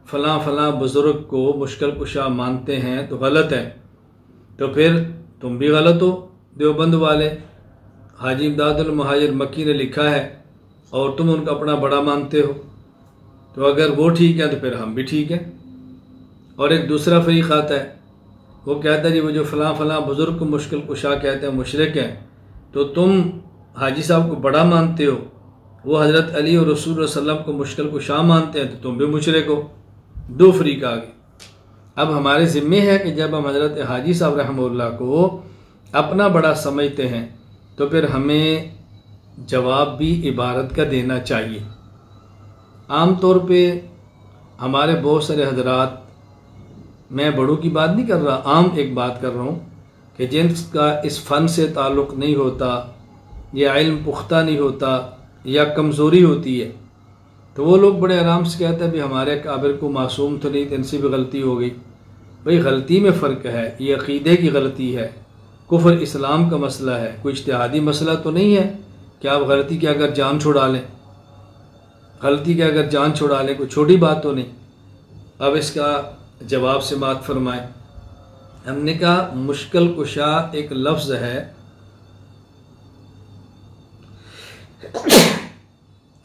A: फ़लाँ बुज़ुर्ग को मुश्किल कुशा मानते हैं तो गलत है, तो फिर तुम भी गलत हो। देवबंद वाले हाजी इमदादुल मुहाजिर मक्की ने लिखा है और तुम उनका अपना बड़ा मानते हो, तो अगर वो ठीक है तो फिर हम भी ठीक हैं। और एक दूसरा फरीक आता है, वो कहता है जी वो जो फ़लाँ बुज़ुर्ग को मुश्किल कुशा कहते हैं मुशरिक हैं, तो तुम हाजी साहब को बड़ा मानते हो, वो हज़रत अली और रसूल सल्लम को मुश्किल कुशा मानते हैं, तो तुम भी मुशरिक हो। 2 फरीक आ गए। अब हमारे ज़िम्मे है कि जब हम हज़रत हाजी साहब रहमतुल्लाह को अपना बड़ा समझते हैं, तो फिर हमें जवाब भी इबारत का देना चाहिए। आम तौर पे हमारे बहुत सारे हजरात, मैं बड़ों की बात नहीं कर रहा, आम एक बात कर रहा हूँ, कि जिनका इस फ़न से ताल्लुक़ नहीं होता, या इल्म पुख्ता नहीं होता, या कमज़ोरी होती है, तो वो लोग बड़े आराम से कहते हैं भी हमारे काबिल को मासूम तो नहीं, तो इनसे भी गलती हो गई। भाई गलती में फ़र्क है, ये अक़ीदे की गलती है, कुफ़र इस्लाम का मसला है, कोई इज्तिहादी मसला तो नहीं है कि आप गलती के अगर जान छुड़ा लें, गलती के अगर जान छुड़ा लें कोई छोटी बात तो नहीं। अब इसका जवाब से बात फरमाएं। हमने कहा मुश्किल कुशा एक लफ्ज़ है,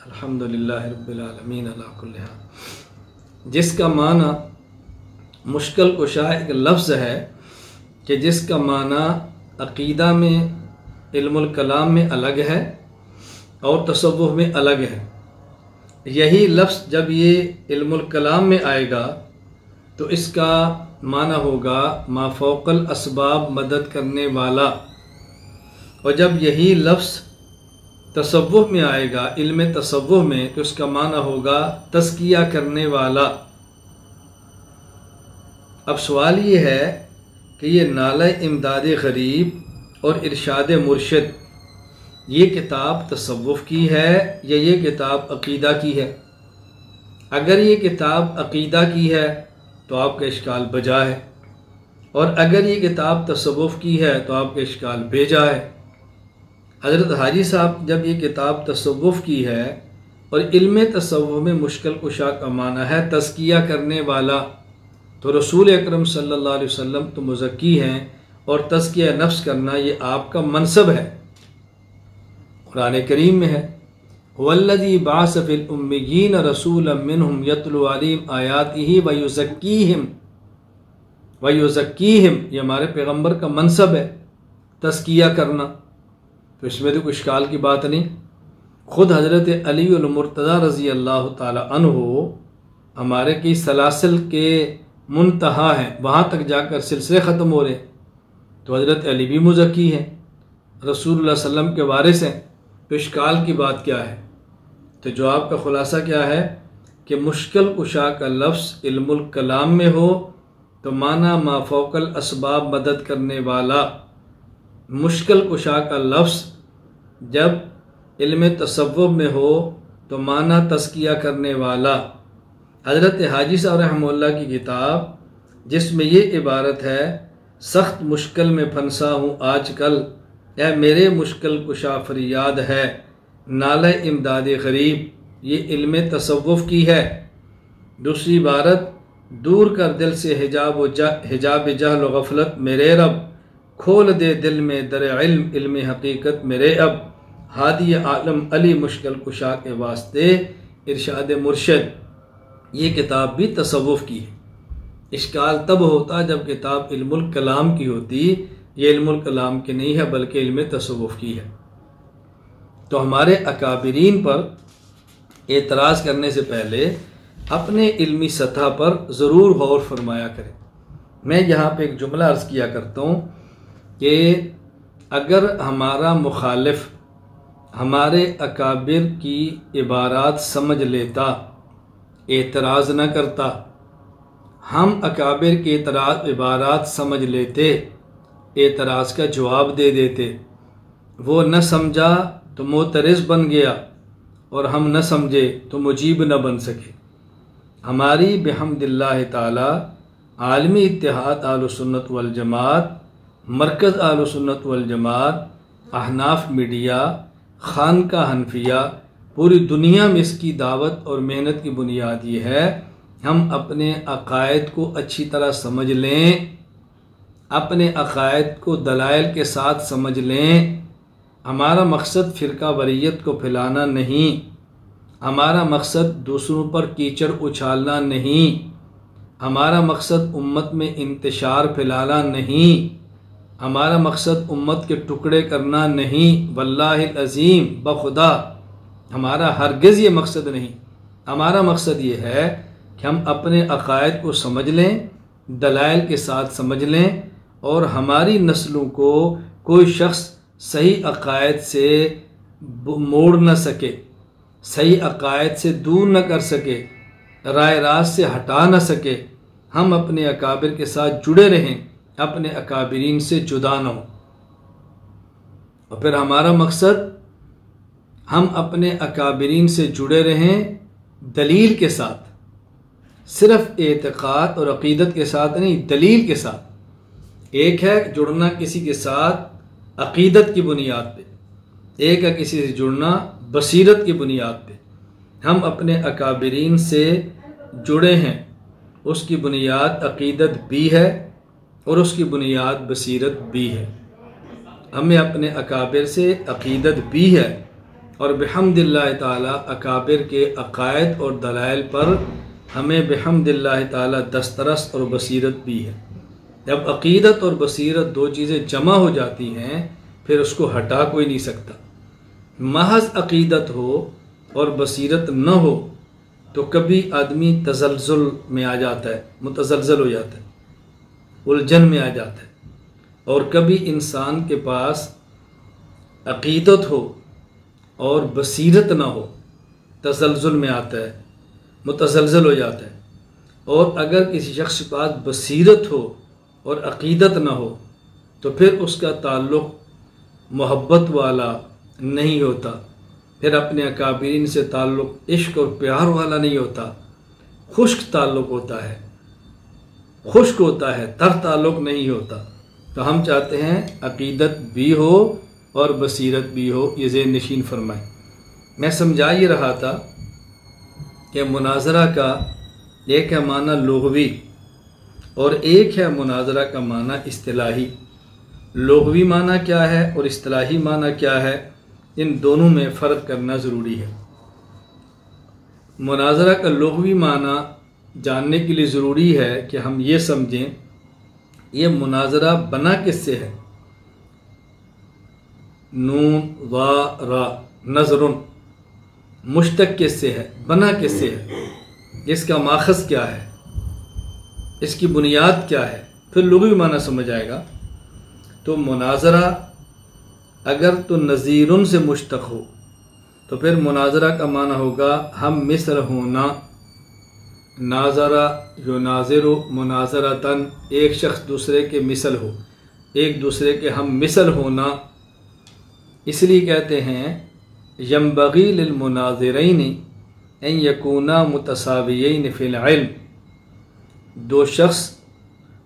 A: अल्हम्दुलिल्लाह रब्बिल आलमीन अला कुल्ली हाल, जिसका माना मुश्किल कुशा एक लफ्ज़ है कि जिसका माना अक़ीदा में, इल्मुल कलाम में अलग है और तसव्वुफ़ में अलग है। यही लफ्ज़ जब ये इल्मुल कलाम में आएगा तो इसका माना होगा मा फ़ौक़ल असबाब मदद करने वाला, और जब यही लफ्ज़ तसव्वुफ़ में आएगा, इल्म तसव्वुफ़ में, तो इसका माना होगा तज़किया करने वाला। अब सवाल ये है कि ये नाला इमदाद गरीब और इरशाद मुर्शिद, ये किताब तसव्वुफ़ की है या ये किताब अक़ीदा की है? अगर ये किताब अक़ीदा की है तो आपका इश्काल बजा है, और अगर ये किताब तसव्वुफ़ की है तो आपका इश्काल बेजा है। हज़रत हाजी साहब जब ये किताब तसव्वुफ़ की है और इल्म तसव्वुफ़ में मुश्किल कुशा का माना है तज़किया करने वाला, तो रसूल अकरम सल्लल्लाहु अलैहि वसल्लम तो मुज़क्की हैं, और तज़किया नफ्स करना ये आपका मनसब है। कुरान करीम में है, वल्लज़ी बअस फ़िल उम्मिय्यीन रसूलन मिनहुम यतलू अलैहिम आयातिही व युज़क्कीहिम, ये हमारे पैगम्बर का मनसब है तज़किया करना, तो इसमें तो कोई इश्काल की बात नहीं। ख़ुद हज़रत अली और मुर्तज़ा रज़ी अल्लाह ताला अन्हु हमारे की सलासिल के मुंतहा हैं, वहाँ तक जाकर सिलसिले ख़त्म हो रहे, तो हज़रत अली भी मुज़क्की हैं, रसूलुल्लाह सल्लम के वारिस हैं, तो इश्काल की बात क्या है? तो जवाब का ख़ुलासा क्या है कि मुश्किल कुशा का लफ्ज़ इल्मुल कलाम में हो तो माना मा फ़ौक़ल असबाब मदद करने वाला। मुश्किल कुशा का लफ्ज़ जब इल्म तसव्वुफ में हो तो माना तज़किया करने वाला। हज़रत हाजी साहब रहमतुल्लाह की किताब जिसमें ये इबारत है, सख्त मुश्किल में फंसा हूँ आजकल, ऐ मेरे मुश्किल कुशा फरियाद है, नाले इमदाद गरीब, ये इल्म तसव्वुफ की है। दूसरी इबारत, दूर कर दिल से हिजाब जहल व गफलत मेरे रब, खोल दे दिल में दर इल्म हकीकत मेरे अब, हादी आलम अली मुश्किल कुशा के वास्ते इरशाद मुर्शद। ये किताब भी तसव्वुफ की है। इश्काल तब होता जब किताब इल्मुल कलाम की होती, ये इल्मुल कलाम की नहीं है बल्कि इल्म तसव्वुफ की है। तो हमारे अकाबिरीन पर एतराज़ करने से पहले अपने इल्मी सतह पर ज़रूर गौर फरमाया करें। मैं यहाँ पे एक जुमला अर्ज़ किया करता हूँ कि अगर हमारा मुखालिफ हमारे अकाबिर की इबारात समझ लेता, एतराज़ न करता, हम अकाबिर की इबारात समझ लेते, एतराज़ का जवाब दे देते, वो न समझा तो मोतरिज़ बन गया और हम न समझे तो मुजीब न बन सके। हमारी बिहम्दिल्लाह ताला आलमी इत्तिहाद अहलुस सुन्नत वल जमात, मरकज़ अहलुस सुन्नत वल जमात, अहनाफ मीडिया, खानका हनफिया, पूरी दुनिया में इसकी दावत और मेहनत की बुनियाद ये है, हम अपने अकायद को अच्छी तरह समझ लें, अपने अकायद को दलाइल के साथ समझ लें। हमारा मकसद फ़िरका वरीयत को फैलाना नहीं, हमारा मकसद दूसरों पर कीचड़ उछालना नहीं, हमारा मकसद उम्मत में इंतशार फैलाना नहीं, हमारा मकसद उम्मत के टुकड़े करना नहीं। वल्लाहिल अज़ीम, बखुदा हमारा हरगिज़ ये मकसद नहीं। हमारा मकसद ये है कि हम अपने अकायद को समझ लें, दलाइल के साथ समझ लें, और हमारी नस्लों को कोई शख्स सही अकायद से मोड़ न सके, सही अकायद से दूर न कर सके, राय रास्त से हटा न सके। हम अपने अकाबिर के साथ जुड़े रहें, अपने अकाबिरीन से जुदा न हो। और फिर हमारा मकसद, हम अपने अकाबिरीन से जुड़े रहें दलील के साथ, सिर्फ एतक़ाद और अक़ीदत के साथ नहीं, दलील के साथ। एक है जुड़ना किसी के साथ अक़ीदत की बुनियाद पे, एक है किसी से जुड़ना बसीरत की बुनियाद पे। हम अपने अकाबिरीन से जुड़े हैं, उसकी बुनियाद अक़ीदत भी है और उसकी बुनियाद बसीरत भी है। हमें अपने अकाबिर से अक़ीदत भी है और बिहम्दिल्लाह ताला अकाबिर के अकायद और दलाइल पर हमें बिहम्दिल्लाह ताला दस्तरस और बसीरत भी है। जब अक़ीदत और बसीरत दो चीज़ें जमा हो जाती हैं फिर उसको हटा कोई नहीं सकता। महज अक़ीदत हो और बसीरत न हो तो कभी आदमी तज़ल्ज़ुल में आ जाता है, मुतज़ल्ज़ल हो जाता है, उलझन में आ जाता है। और कभी इंसान के पास अक़ीदत हो और बसीरत ना हो, तज़ल्ज़ुल में आता है, मुतज़ल्ज़ल हो जाता है। और अगर किसी शख्स के पास बसीरत हो और अक़ीदत ना हो तो फिर उसका ताल्लुक़ मोहब्बत वाला नहीं होता, फिर अपने अकाबिरीन से ताल्लुक़ इश्क और प्यार वाला नहीं होता, खुश्क ताल्लुक़ होता है, खुश्क होता है, तर ताल्लुक़ नहीं होता। तो हम चाहते हैं अक़ीदत भी हो और बसीरत भी हो, ये ज़हन नशीन फरमाएं। मैं समझा ये रहा था कि मुनाजरा का एक है माना लुग़वी और एक है मुनाजरा का माना इस्तिलाही। लुग़वी माना क्या है और इस्तिलाही माना क्या है, इन दोनों में फ़र्क करना ज़रूरी है। मुनाजरा का लुग़वी माना जानने के लिए ज़रूरी है कि हम ये समझें ये मुनाजरा बना किससे है। नून वा रा नज़रुन मुश्तक किससे है, बना किससे है, इसका माखज़ क्या है, इसकी बुनियाद क्या है, फिर लुग़वी माना समझ आएगा। तो मुनाजरा अगर तो नज़ीरुन से मुश्तक हो तो फिर मुनाजरा का माना होगा हम मिसल होना। नाजरा जो नाजिर मुनाजरतन, एक शख्स दूसरे के मिसल हो, एक दूसरे के हम मिसल होना। इसलिए कहते हैं यंबगी लिलमुनाज़िरैन अन यकूना मुतसावियैन फिल इल्म, दो शख्स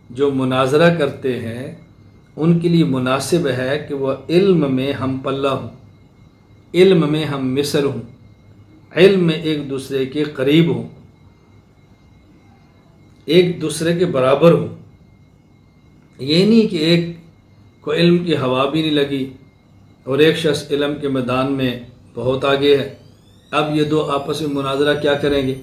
A: जो मुनाजरा करते हैं उनके लिए मुनासिब है कि वह इल्म में हम पल्ला हों, इल्म में हम मिसल हों, इल्म में एक दूसरे के करीब हों, एक दूसरे के बराबर हों। ये नहीं कि एक को इल्म की हवा भी नहीं लगी और एक शख्स इल्म के मैदान में बहुत आगे है, अब ये दो आपस में मुनाजरा क्या करेंगे।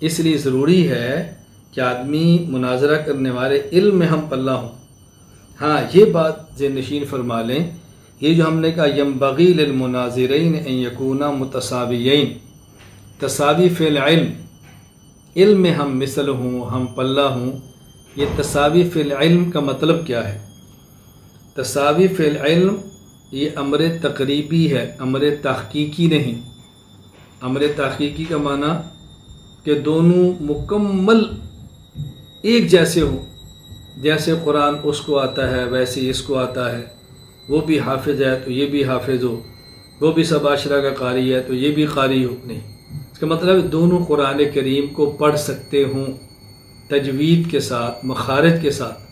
A: इसलिए ज़रूरी है कि आदमी मुनाजरा करने वाले इल्म में हम पल्ला हों। हाँ, ये बात ज़हननशीन फरमा लें, ये जो हमने कहा यंबगी लिलमुनाज़िरैन अन यकूना मुतसावियैन, तसावी फ़िल इल्म, इल्म में हम मिसल हूँ, हम पल्ला हूँ। ये तसावी फ़िल इल्म का मतलब क्या है? तसावी फ़िल इल्म ये अमर तकरीबी है, अमर तहकीकी नहीं। अमर तहकीकी का माना कि दोनों मुकम्मल एक जैसे हों, जैसे कुरान उसको आता है वैसे इसको आता है, वो भी हाफिज़ है तो ये भी हाफिज़ हो, वो भी सब आशरा का कारी है तो ये भी कारी हो। नहीं, इसका मतलब दोनों कुरान करीम को पढ़ सकते हों तजवीद के साथ, मखारिज के साथ।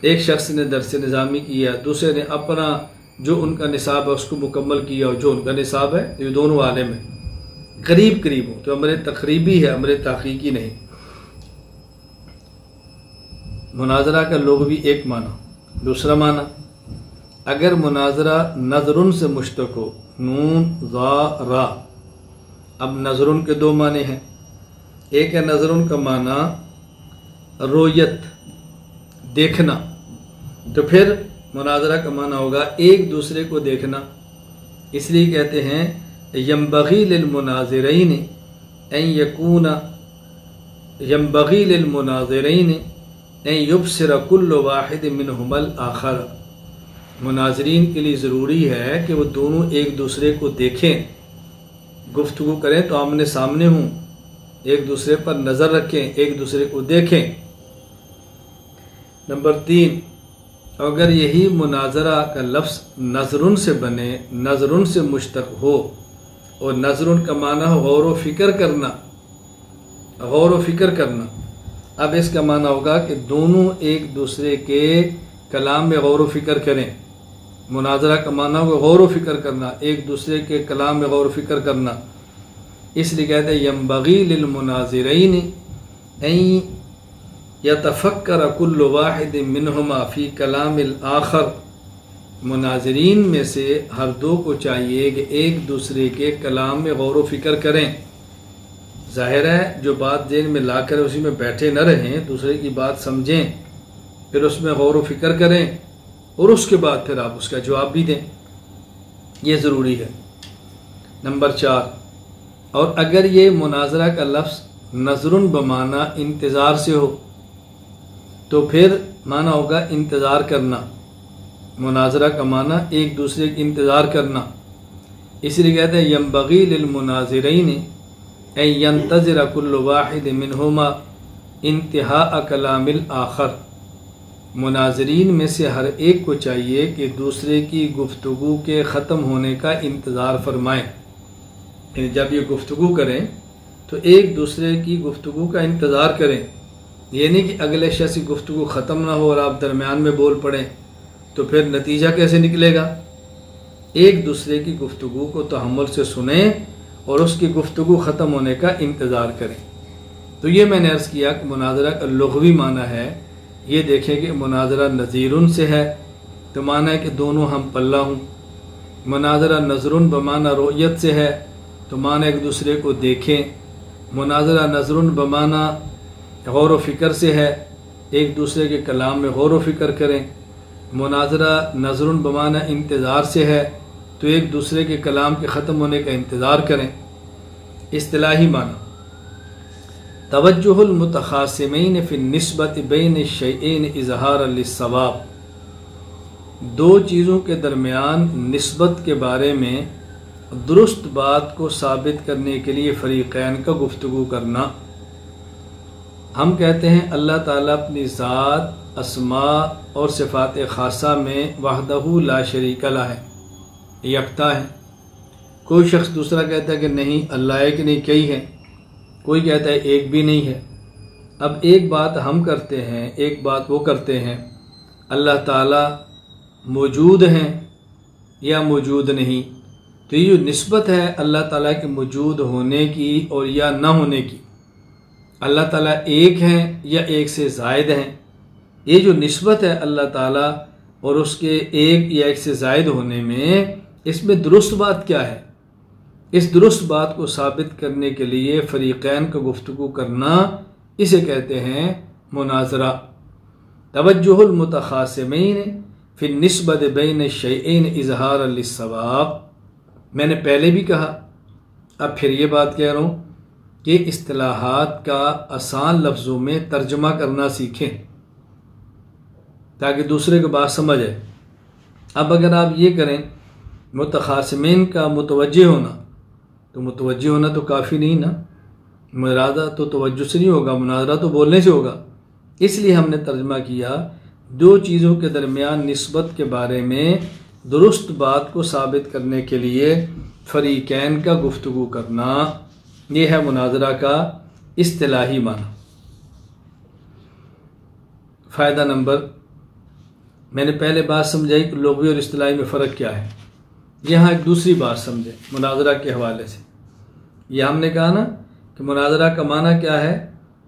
A: एक शख्स ने दर्स निज़ामी किया, दूसरे ने अपना जो उनका निसाब है उसको मुकम्मल किया और जो उनका निसाब है, ये दोनों आलिम में करीब करीब हो, तो अमर तकरीबी है, अमर तहकीकी नहीं। मुनाजरा का लोग भी एक माना। दूसरा माना, अगर मुनाजरा नज़रुन से मुश्तक हो, नून ज़ा रा। अब नज़रुन के दो माने हैं, एक है नज़रुन का माना रोयत, देखना, तो फिर मुनाजरा का माना होगा एक दूसरे को देखना। इसलिए कहते हैं यंबगी लिलमुनाज़िरैन अन यकूना, यंबगी लिलमुनाज़िरैन अन युबसिर कुल्लु वाहिद मिनहुमल आखर। मुनाज़रीन के लिए ज़रूरी है कि वो दोनों एक दूसरे को देखें, गुफ्तगू करें तो आमने सामने हों, एक दूसरे पर नज़र रखें, एक दूसरे को देखें। नंबर 3, अगर यही मुनाजरा का लफ्ज़ नज़रुन से बने, नज़रुन से मुश्तक हो, और नज़रुन का माना हो गौर व फ़िक्र करना, गौर व फ़िक्र करना। अब इसका माना होगा कि दोनों एक दूसरे के कलाम में गौर व फ़िक्र करें। मुनाजरा का माना होगा गौर व फ़िक्र करना, एक दूसरे के कलाम में गौर व फ़िक्र करना। इसलिए कहते हैं यंबगी लिलमुनाज़िरैन अन यतफ़क्कर कुल्लु वाहिद मिनहुमा फ़ी कलामिल आखर। मुनाज़रीन में से हर दो को चाहिए कि एक दूसरे के कलाम में गौर व फ़िक्र करें। ज़ाहिर है जो बात जेल में ला कर उसी में बैठे न रहें, दूसरे की बात समझें, फिर उसमें गौर व फ़िक्र करें और उसके बाद फिर आप उसका जवाब भी दें, ये ज़रूरी है। नंबर 4, और अगर ये मुनाजरा का लफ्ज़ नज़रुन बमाना इंतज़ार से हो तो फिर माना होगा इंतज़ार करना। मुनाजरा का माना एक दूसरे की इंतज़ार करना। इसलिए कहते हैं यंबगी लिलमुनाज़िरैन अन यंतज़िर कुल्लु वाहिद मिनहुमा इंतहा कलामिल आखर। मुनाज़रीन में से हर एक को चाहिए कि दूसरे की गुफ्तगू के ख़त्म होने का इंतज़ार फरमाएं। यानी जब ये गुफ्तगू करें तो एक दूसरे की गुफ्तगू का इंतज़ार करें। ये नहीं कि अगले शख्स की गुफ्तगू ख़त्म ना हो और आप दरमियान में बोल पड़ें, तो फिर नतीजा कैसे निकलेगा। एक दूसरे की गुफ्तगू को तहम्मुल से सुने और उसकी गुफ्तगू ख़त्म होने का इंतज़ार करें। तो ये मैंने अर्ज़ किया कि मुनाजरा का लुग़वी माना है। ये देखें कि मुनाजरा नज़ीरुन से है तो माना है कि दोनों हम पल्ला हूँ। मुनाजरा नज़रुन बमाना रोयत से है तो माना एक दूसरे को देखें। मुनाजरा नज़रुन बमाना गौर व फ़िक्र से है, एक दूसरे के कलाम में गौर व फ़िक्र करें। मुनाजरा नज़रुन बमाना इंतज़ार से है तो एक दूसरे के कलाम के ख़त्म होने का इंतज़ार करें। इस्तिलाही माना तवज्जुहुल मुतखासिमैन फ़ि निस्बत बैन शैइन इज़हार लिस्सवाब। दो चीज़ों के दरमियान निस्बत के बारे में दुरुस्त बात को साबित करने के लिए फ़रीक़ैन का गुफ्तगू करना। हम कहते हैं अल्लाह ताला अपनी ज़ात, अस्मा और सिफ़ात ख़ासा में वहदहू ला शरीक लह है। यकता हैं। कोई शख्स दूसरा कहता है कि नहीं अल्लाह एक नहीं कई हैं, कोई कहता है एक भी नहीं है। अब एक बात हम करते हैं, एक बात वो करते हैं, अल्लाह ताला मौजूद हैं या मौजूद नहीं। तो ये जो निस्बत है अल्लाह ताला के मौजूद होने की और या ना होने की, अल्लाह ताला एक हैं या एक से ज़ायद हैं, ये जो निस्बत है अल्लाह ताला और उसके एक या एक से ज़ायद होने में, इसमें दुरुस्त बात क्या है? इस दुरुस्त बात को साबित करने के लिए फ़रीक़ैन का गुफ्तगू करना, इसे कहते हैं मुनाज़रा। तवज्जुहुल मुतखासिमीन फ़ी निस्बत बैन शैइन इज़हार लिस्सवाब। मैंने पहले भी कहा, अब फिर ये बात कह रहा हूँ कि इस्तिलाहात का आसान लफ्ज़ों में तर्जमा करना सीखें ताकि दूसरे को बात समझ आए। अब अगर आप ये करें मुतखासिमीन का मुतवज्जे होना, तो मुतवज्जे होना तो काफ़ी नहीं ना, मुनाज़रा तो तवज्जो से नहीं होगा, मुनाज़रा तो बोलने से होगा। इसलिए हमने तर्जमा किया दो चीज़ों के दरमियान निस्बत के बारे में दुरुस्त बात को साबित करने के लिए फ़रीक़ैन का गुफ्तगू करना, यह है मुनाज़रा का इस्तिलाही माना। फ़ायदा नंबर, मैंने पहले बात समझाई कि लुग़वी और इस्तिलाही में फ़र्क क्या है। यहाँ एक दूसरी बात समझें मुनाज़रा के हवाले से। यह हमने कहा ना कि मुनाज़रा का माना क्या है?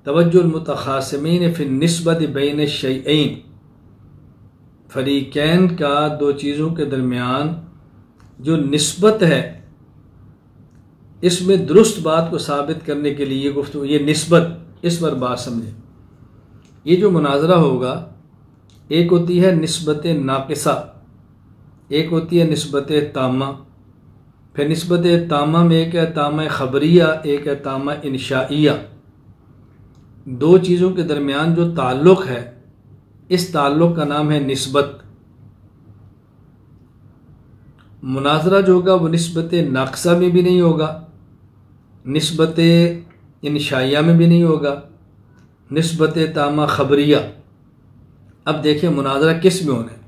A: तवज्जुल मुतखासिमीन फ़ी निस्बत बैन शैइन, फ़रीक़ैन का दो चीज़ों के दरमियान जो निस्बत है, इसमें दुरुस्त बात को साबित करने के लिए गुफ्तगू, ये निस्बत, इस पर बात समझें। ये जो मुनाज़रा होगा, एक होती है निस्बत नाक़िसा, एक होती है निस्बत तामा। फिर निस्बत तामा में एक है तामा ख़बरिया, एक है तामा इंशाइया। दो चीज़ों के दरमियान जो ताल्लुक़ है, इस ताल्लुक़ का नाम है निस्बत। मुनाज़रा जो होगा वो निस्बत नाक़िसा में भी नहीं होगा, निस्बत इंशाइया में भी नहीं होगा, निस्बत तामा ख़बरिया। अब देखिए मुनाज़रा किस में होना है,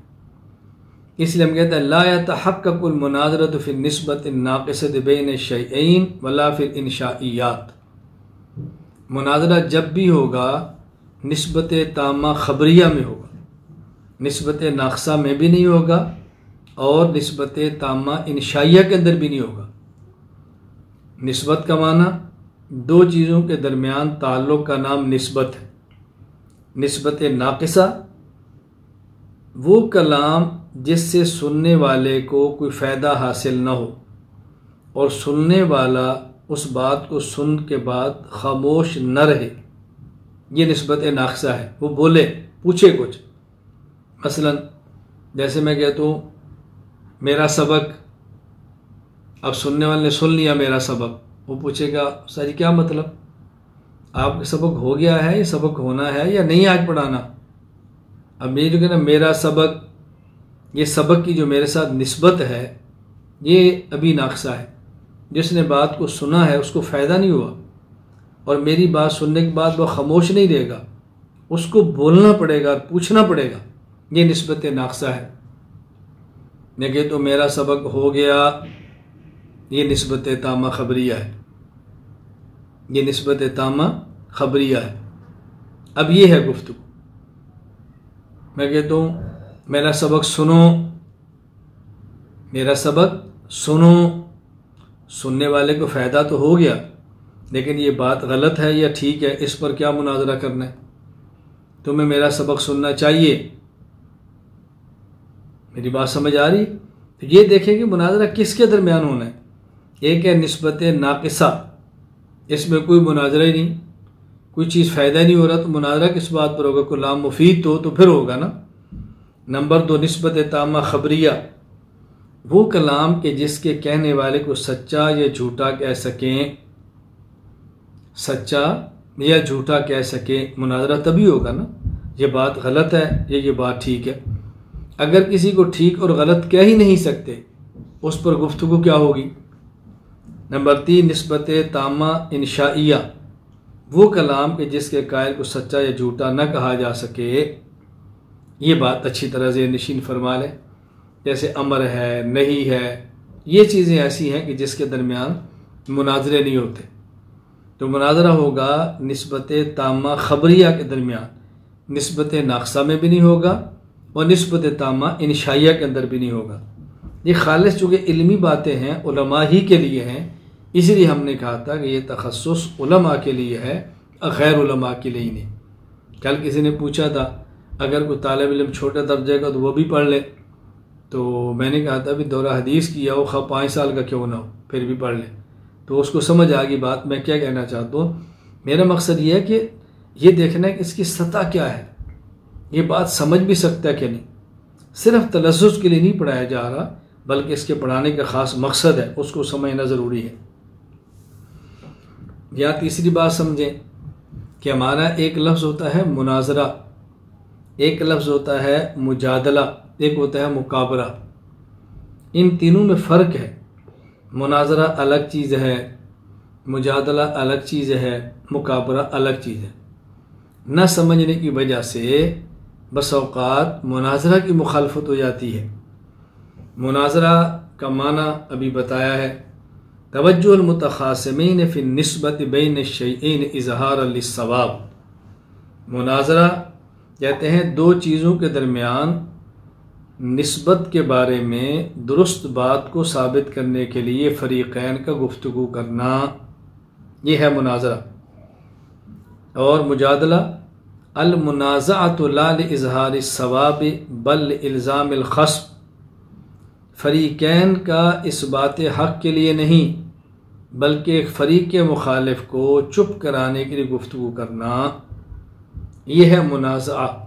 A: इसलिए हम कहते हैं ला यतहक़्क़क़ुल मुनाज़रतु फ़ी निस्बत नाक़िसति बैन शैइन वला फ़िल इंशाइयात। मुनाज़रा जब भी होगा निस्बत तामा ख़बरिया में होगा, निस्बत नाक़िसा में भी नहीं होगा और निस्बत तामा इंशाइया के अंदर भी नहीं होगा। निस्बत का माना दो चीज़ों के दरमियान ताल्लुक़ का नाम निस्बत है। निस्बत नाक़िसा वो कलाम जिससे सुनने वाले को कोई फ़ायदा हासिल न हो और सुनने वाला उस बात को सुन के बाद खामोश न रहे, ये निस्बत नाक़िसा है। वो बोले, पूछे कुछ, मसलन जैसे मैं कहता हूँ मेरा सबक, अब सुनने वाले ने सुन लिया मेरा सबक, वो पूछेगा सर क्या मतलब, आपका सबक हो गया है, ये सबक होना है या नहीं आज पढ़ाना? अब ये जो कहना मेरा सबक, ये सबक की जो मेरे साथ निस्बत है ये अभी नाक़िसा है। जिसने बात को सुना है उसको फ़ायदा नहीं हुआ और मेरी बात सुनने के बाद वह खामोश नहीं रहेगा, उसको बोलना पड़ेगा, पूछना पड़ेगा, ये निस्बत नाक़िसा है। मैं कहता तो मेरा सबक हो गया, ये निस्बत तामा ख़बरिया है, ये निस्बत तामा ख़बरिया है। अब ये है गुफ्तगू। मैं कहता हूँ मेरा सबक सुनो, मेरा सबक सुनो, सुनने वाले को फ़ायदा तो हो गया, लेकिन ये बात गलत है या ठीक है, इस पर क्या मुनाज़रा करना है? तुम्हें मेरा सबक सुनना चाहिए। मेरी बात समझ आ रही? तो ये देखें कि मुनाज़रा किसके दरमियान होना है। एक है निस्बत नाक़िसा, इसमें कोई मुनाज़रा ही नहीं, कोई चीज़ फ़ायदा नहीं हो रहा, तो मुनाज़रा किस बात पर होगा? कोई लाम मुफीद तो फिर होगा ना। नंबर दो निस्बत तामा ख़बरिया, वो कलाम के जिसके कहने वाले को सच्चा या झूठा कह सकें, सच्चा या झूठा कह सकें। मुनाज़रा तभी होगा ना, ये बात गलत है या ये बात ठीक है। अगर किसी को ठीक और गलत कह ही नहीं सकते, उस पर गुफ्तगू क्या होगी? नंबर तीन निस्बत तामा इंशाइया, वो कलाम के जिसके कायल को सच्चा या झूठा न कहा जा सके। ये बात अच्छी तरह से नशीन फरमा लें, जैसे अमर है, नहीं है, ये चीज़ें ऐसी हैं कि जिसके दरमियान मुनाजरे नहीं होते। तो मुनाजरा होगा निस्बत तामा खबरिया के दरमियान, निस्बत नाक़सा में भी नहीं होगा और निस्बत तामा इंशाइया के अंदर भी नहीं होगा। ये खालिस चूँकि इल्मी बातें हैं, उलमा ही के लिए हैं, इसलिए हमने कहा था कि ये तखस्सुस उलमा के लिए है, गैर उलमा के लिए ही नहीं। कल किसी ने पूछा था अगर कोई तालिब इल्म छोटे दर्जे का तो वो भी पढ़ ले, तो मैंने कहा था भी दौरा हदीस किया हो, खा 5 साल का क्यों ना हो, फिर भी पढ़ ले। तो उसको समझ आ गई बात मैं क्या कहना चाहता हूँ। मेरा मकसद ये है कि ये देखना है कि इसकी सतह क्या है, ये बात समझ भी सकता है कि नहीं। सिर्फ तलज़्ज़ुज़ के लिए नहीं पढ़ाया जा रहा, बल्कि इसके पढ़ाने का ख़ास मकसद है, उसको समझना ज़रूरी है। या तीसरी बात समझें कि हमारा एक लफ्ज़ होता है मुनाजरा, एक लफ्ज़ होता है मुजादला, एक होता है मुकाबरा। इन तीनों में फ़र्क है। मुनाजरा अलग चीज़ है, मुजादला अलग चीज़ है, मुकाबरा अलग चीज़ है। न समझने की वजह से बस औक़ात मुनाजरा की मुखालफत हो जाती है। मुनाजरा का माना अभी बताया है, तवज्जुहुल मुतखासिमीन फी निस्बत बैन शैइन इज़हार लिस्सवाब। मुनाजरा कहते हैं दो चीज़ों के दरमियान निस्बत के बारे में दुरुस्त बात को साबित करने के लिए फ़रीक़ैन का गुफ्तगू करना, ये है मुनाजरा। और मुजादला अल मुनाज़अतु ला लिइज़हार सवाब बल इल्ज़ामिल ख़स्म, फ़रीक़ैन का इस बात हक़ के लिए नहीं बल्कि एक फ़रीक़ के मुखालिफ को चुप कराने के लिए गुफ्तगू करना, यह है मुनाज़ा।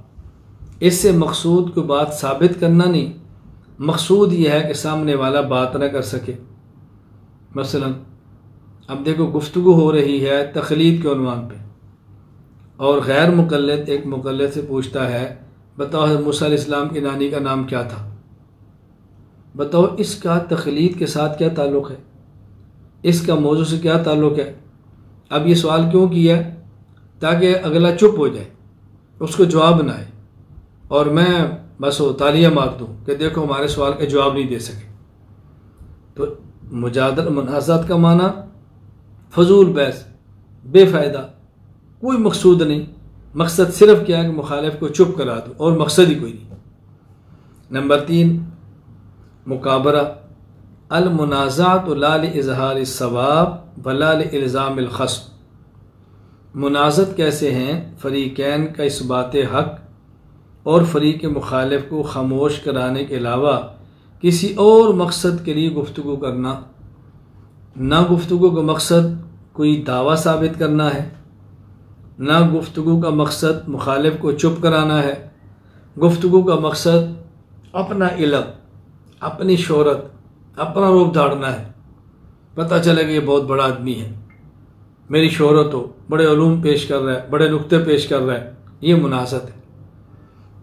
A: इससे मकसूद को बात साबित करना नहीं, मकसूद यह है कि सामने वाला बात न कर सके। मसलन अब देखो गुफ्तगू हो रही है तक़लीद के उन्वान पे, और गैर मुक़ल्लिद एक मुक़ल्लिद से पूछता है बताओ हज़रत मूसा अलैहिस्सलाम की नानी का नाम क्या था, बताओ इसका तक़लीद के साथ क्या ताल्लुक़ है, इसका मौजू से क्या ताल्लुक़ है। अब ये सवाल क्यों किया, ताकि अगला चुप हो जाए, उसको जवाब ना आए और मैं बस वो तालियां मार दूँ कि देखो हमारे सवाल का जवाब नहीं दे सके। तो मुजादला मुनाज़ात का माना फजूल बहस, बेफ़ायदा, कोई मकसूद नहीं, मकसद सिर्फ क्या है कि मुखालिफ को चुप करा दो और मकसद ही कोई नहीं। नंबर 3 मुकाबरा अल मुनाज़अतु ला लिइज़हार सवाब वला लिइल्ज़ामिल ख़स्म। मुनाज़त कैसे हैं, फ़रीक़ैन का इस बात हक़ और फ़रीक़ मुखालिफ को खामोश कराने के अलावा किसी और मकसद के लिए गुफ्तगू करना। ना गुफ्तगू का मकसद कोई दावा साबित करना है, ना गुफ्तगू का मकसद मुखालिफ को चुप कराना है। गुफ्तगू का मकसद अपना इल्म, अपनी शोहरत, अपना रूप धाड़ना है, पता चले कि ये बहुत बड़ा आदमी है, मेरी शोहरत हो, बड़े उलूम पेश कर रहा है, बड़े नुक्ते पेश कर रहा है, ये मुनाज़त है।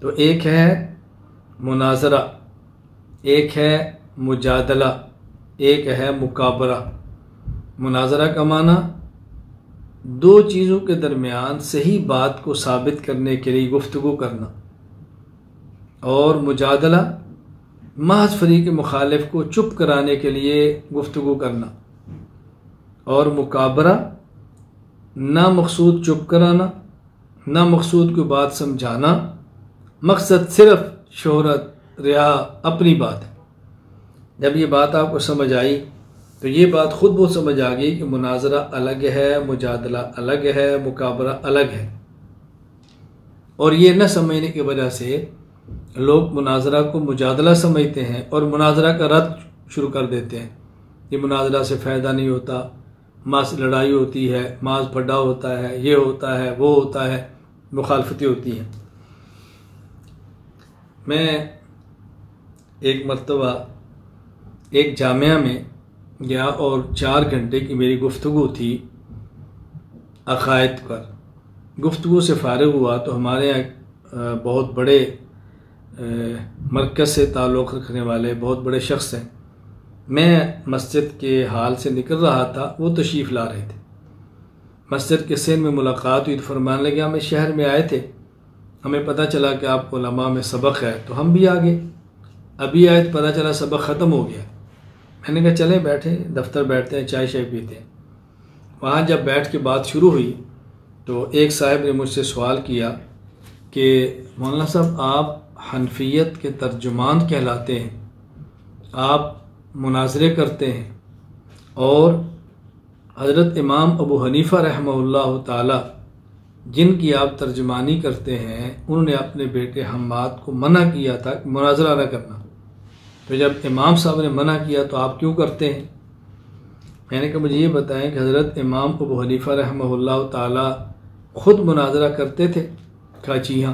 A: तो एक है मुनाजरा, एक है मुजादला, एक है मुकाबरा। मुनाजरा का माना दो चीज़ों के दरमियान सही बात को साबित करने के लिए गुफ्तगू करना, और मुजादला महज फ़रीक़ मुखालिफ को चुप कराने के लिए गुफ्तगू करना, और मुकाबरा ना मकसूद चुप कराना, ना मकसूद को बात समझाना, मकसद सिर्फ शोहरत, रिया, अपनी बात है। जब ये बात आपको समझ आई तो ये बात ख़ुद बहुत समझ आ गई कि मुनाजरा अलग है, मुजादला अलग है, मुकाबरा अलग है। और ये न समझने की वजह से लोग मुनाजरा को मुजादला समझते हैं और मुनाजरा का रद्द शुरू कर देते हैं। ये मुनाजरा से फ़ायदा नहीं होता, माँ से लड़ाई होती है, माँ फड्डा होता है, ये होता है, वो होता है, मुखालफतें होती हैं। मैं एक मरतबा एक जामिया में गया और 4 घंटे की मेरी गुफ्तगू थी अक़ायद पर। गुफ्तगू से फ़ारिग हुआ तो हमारे यहाँ बहुत बड़े मरकज़ से ताल्लुक़ रखने वाले बहुत बड़े शख्स हैं। मैं मस्जिद के हाल से निकल रहा था, वो तशरीफ़ ला रहे थे। मस्जिद के सेन में मुलाकात हुई तो फरमाने लगे हमें शहर में आए थे, हमें पता चला कि आपको उलमा में सबक है, तो हम भी आ गए। अभी आए तो पता चला सबक ख़त्म हो गया। मैंने कहा चले बैठे दफ्तर बैठते हैं, चाय शाय पीते हैं। वहाँ जब बैठ के बात शुरू हुई तो एक साहब ने मुझसे सवाल किया कि मौलाना साहब आप हनफियत के तर्जुमान कहलाते हैं, आप मुनाजरे करते हैं और हज़रत इमाम अबू हनीफ़ा रहमहुल्लाह ताला जिनकी आप तर्जुमानी करते हैं उन्होंने अपने बेटे हम्माद को मना किया था मुनाजरा न करना, तो जब इमाम साहब ने मना किया तो आप क्यों करते हैं? मैंने कहा मुझे ये बताएं कि हज़रत इमाम अबू हनीफ़ा रहमहुल्लाह ताला ख़ुद मुनाजरा करते थे? कहा जी हाँ।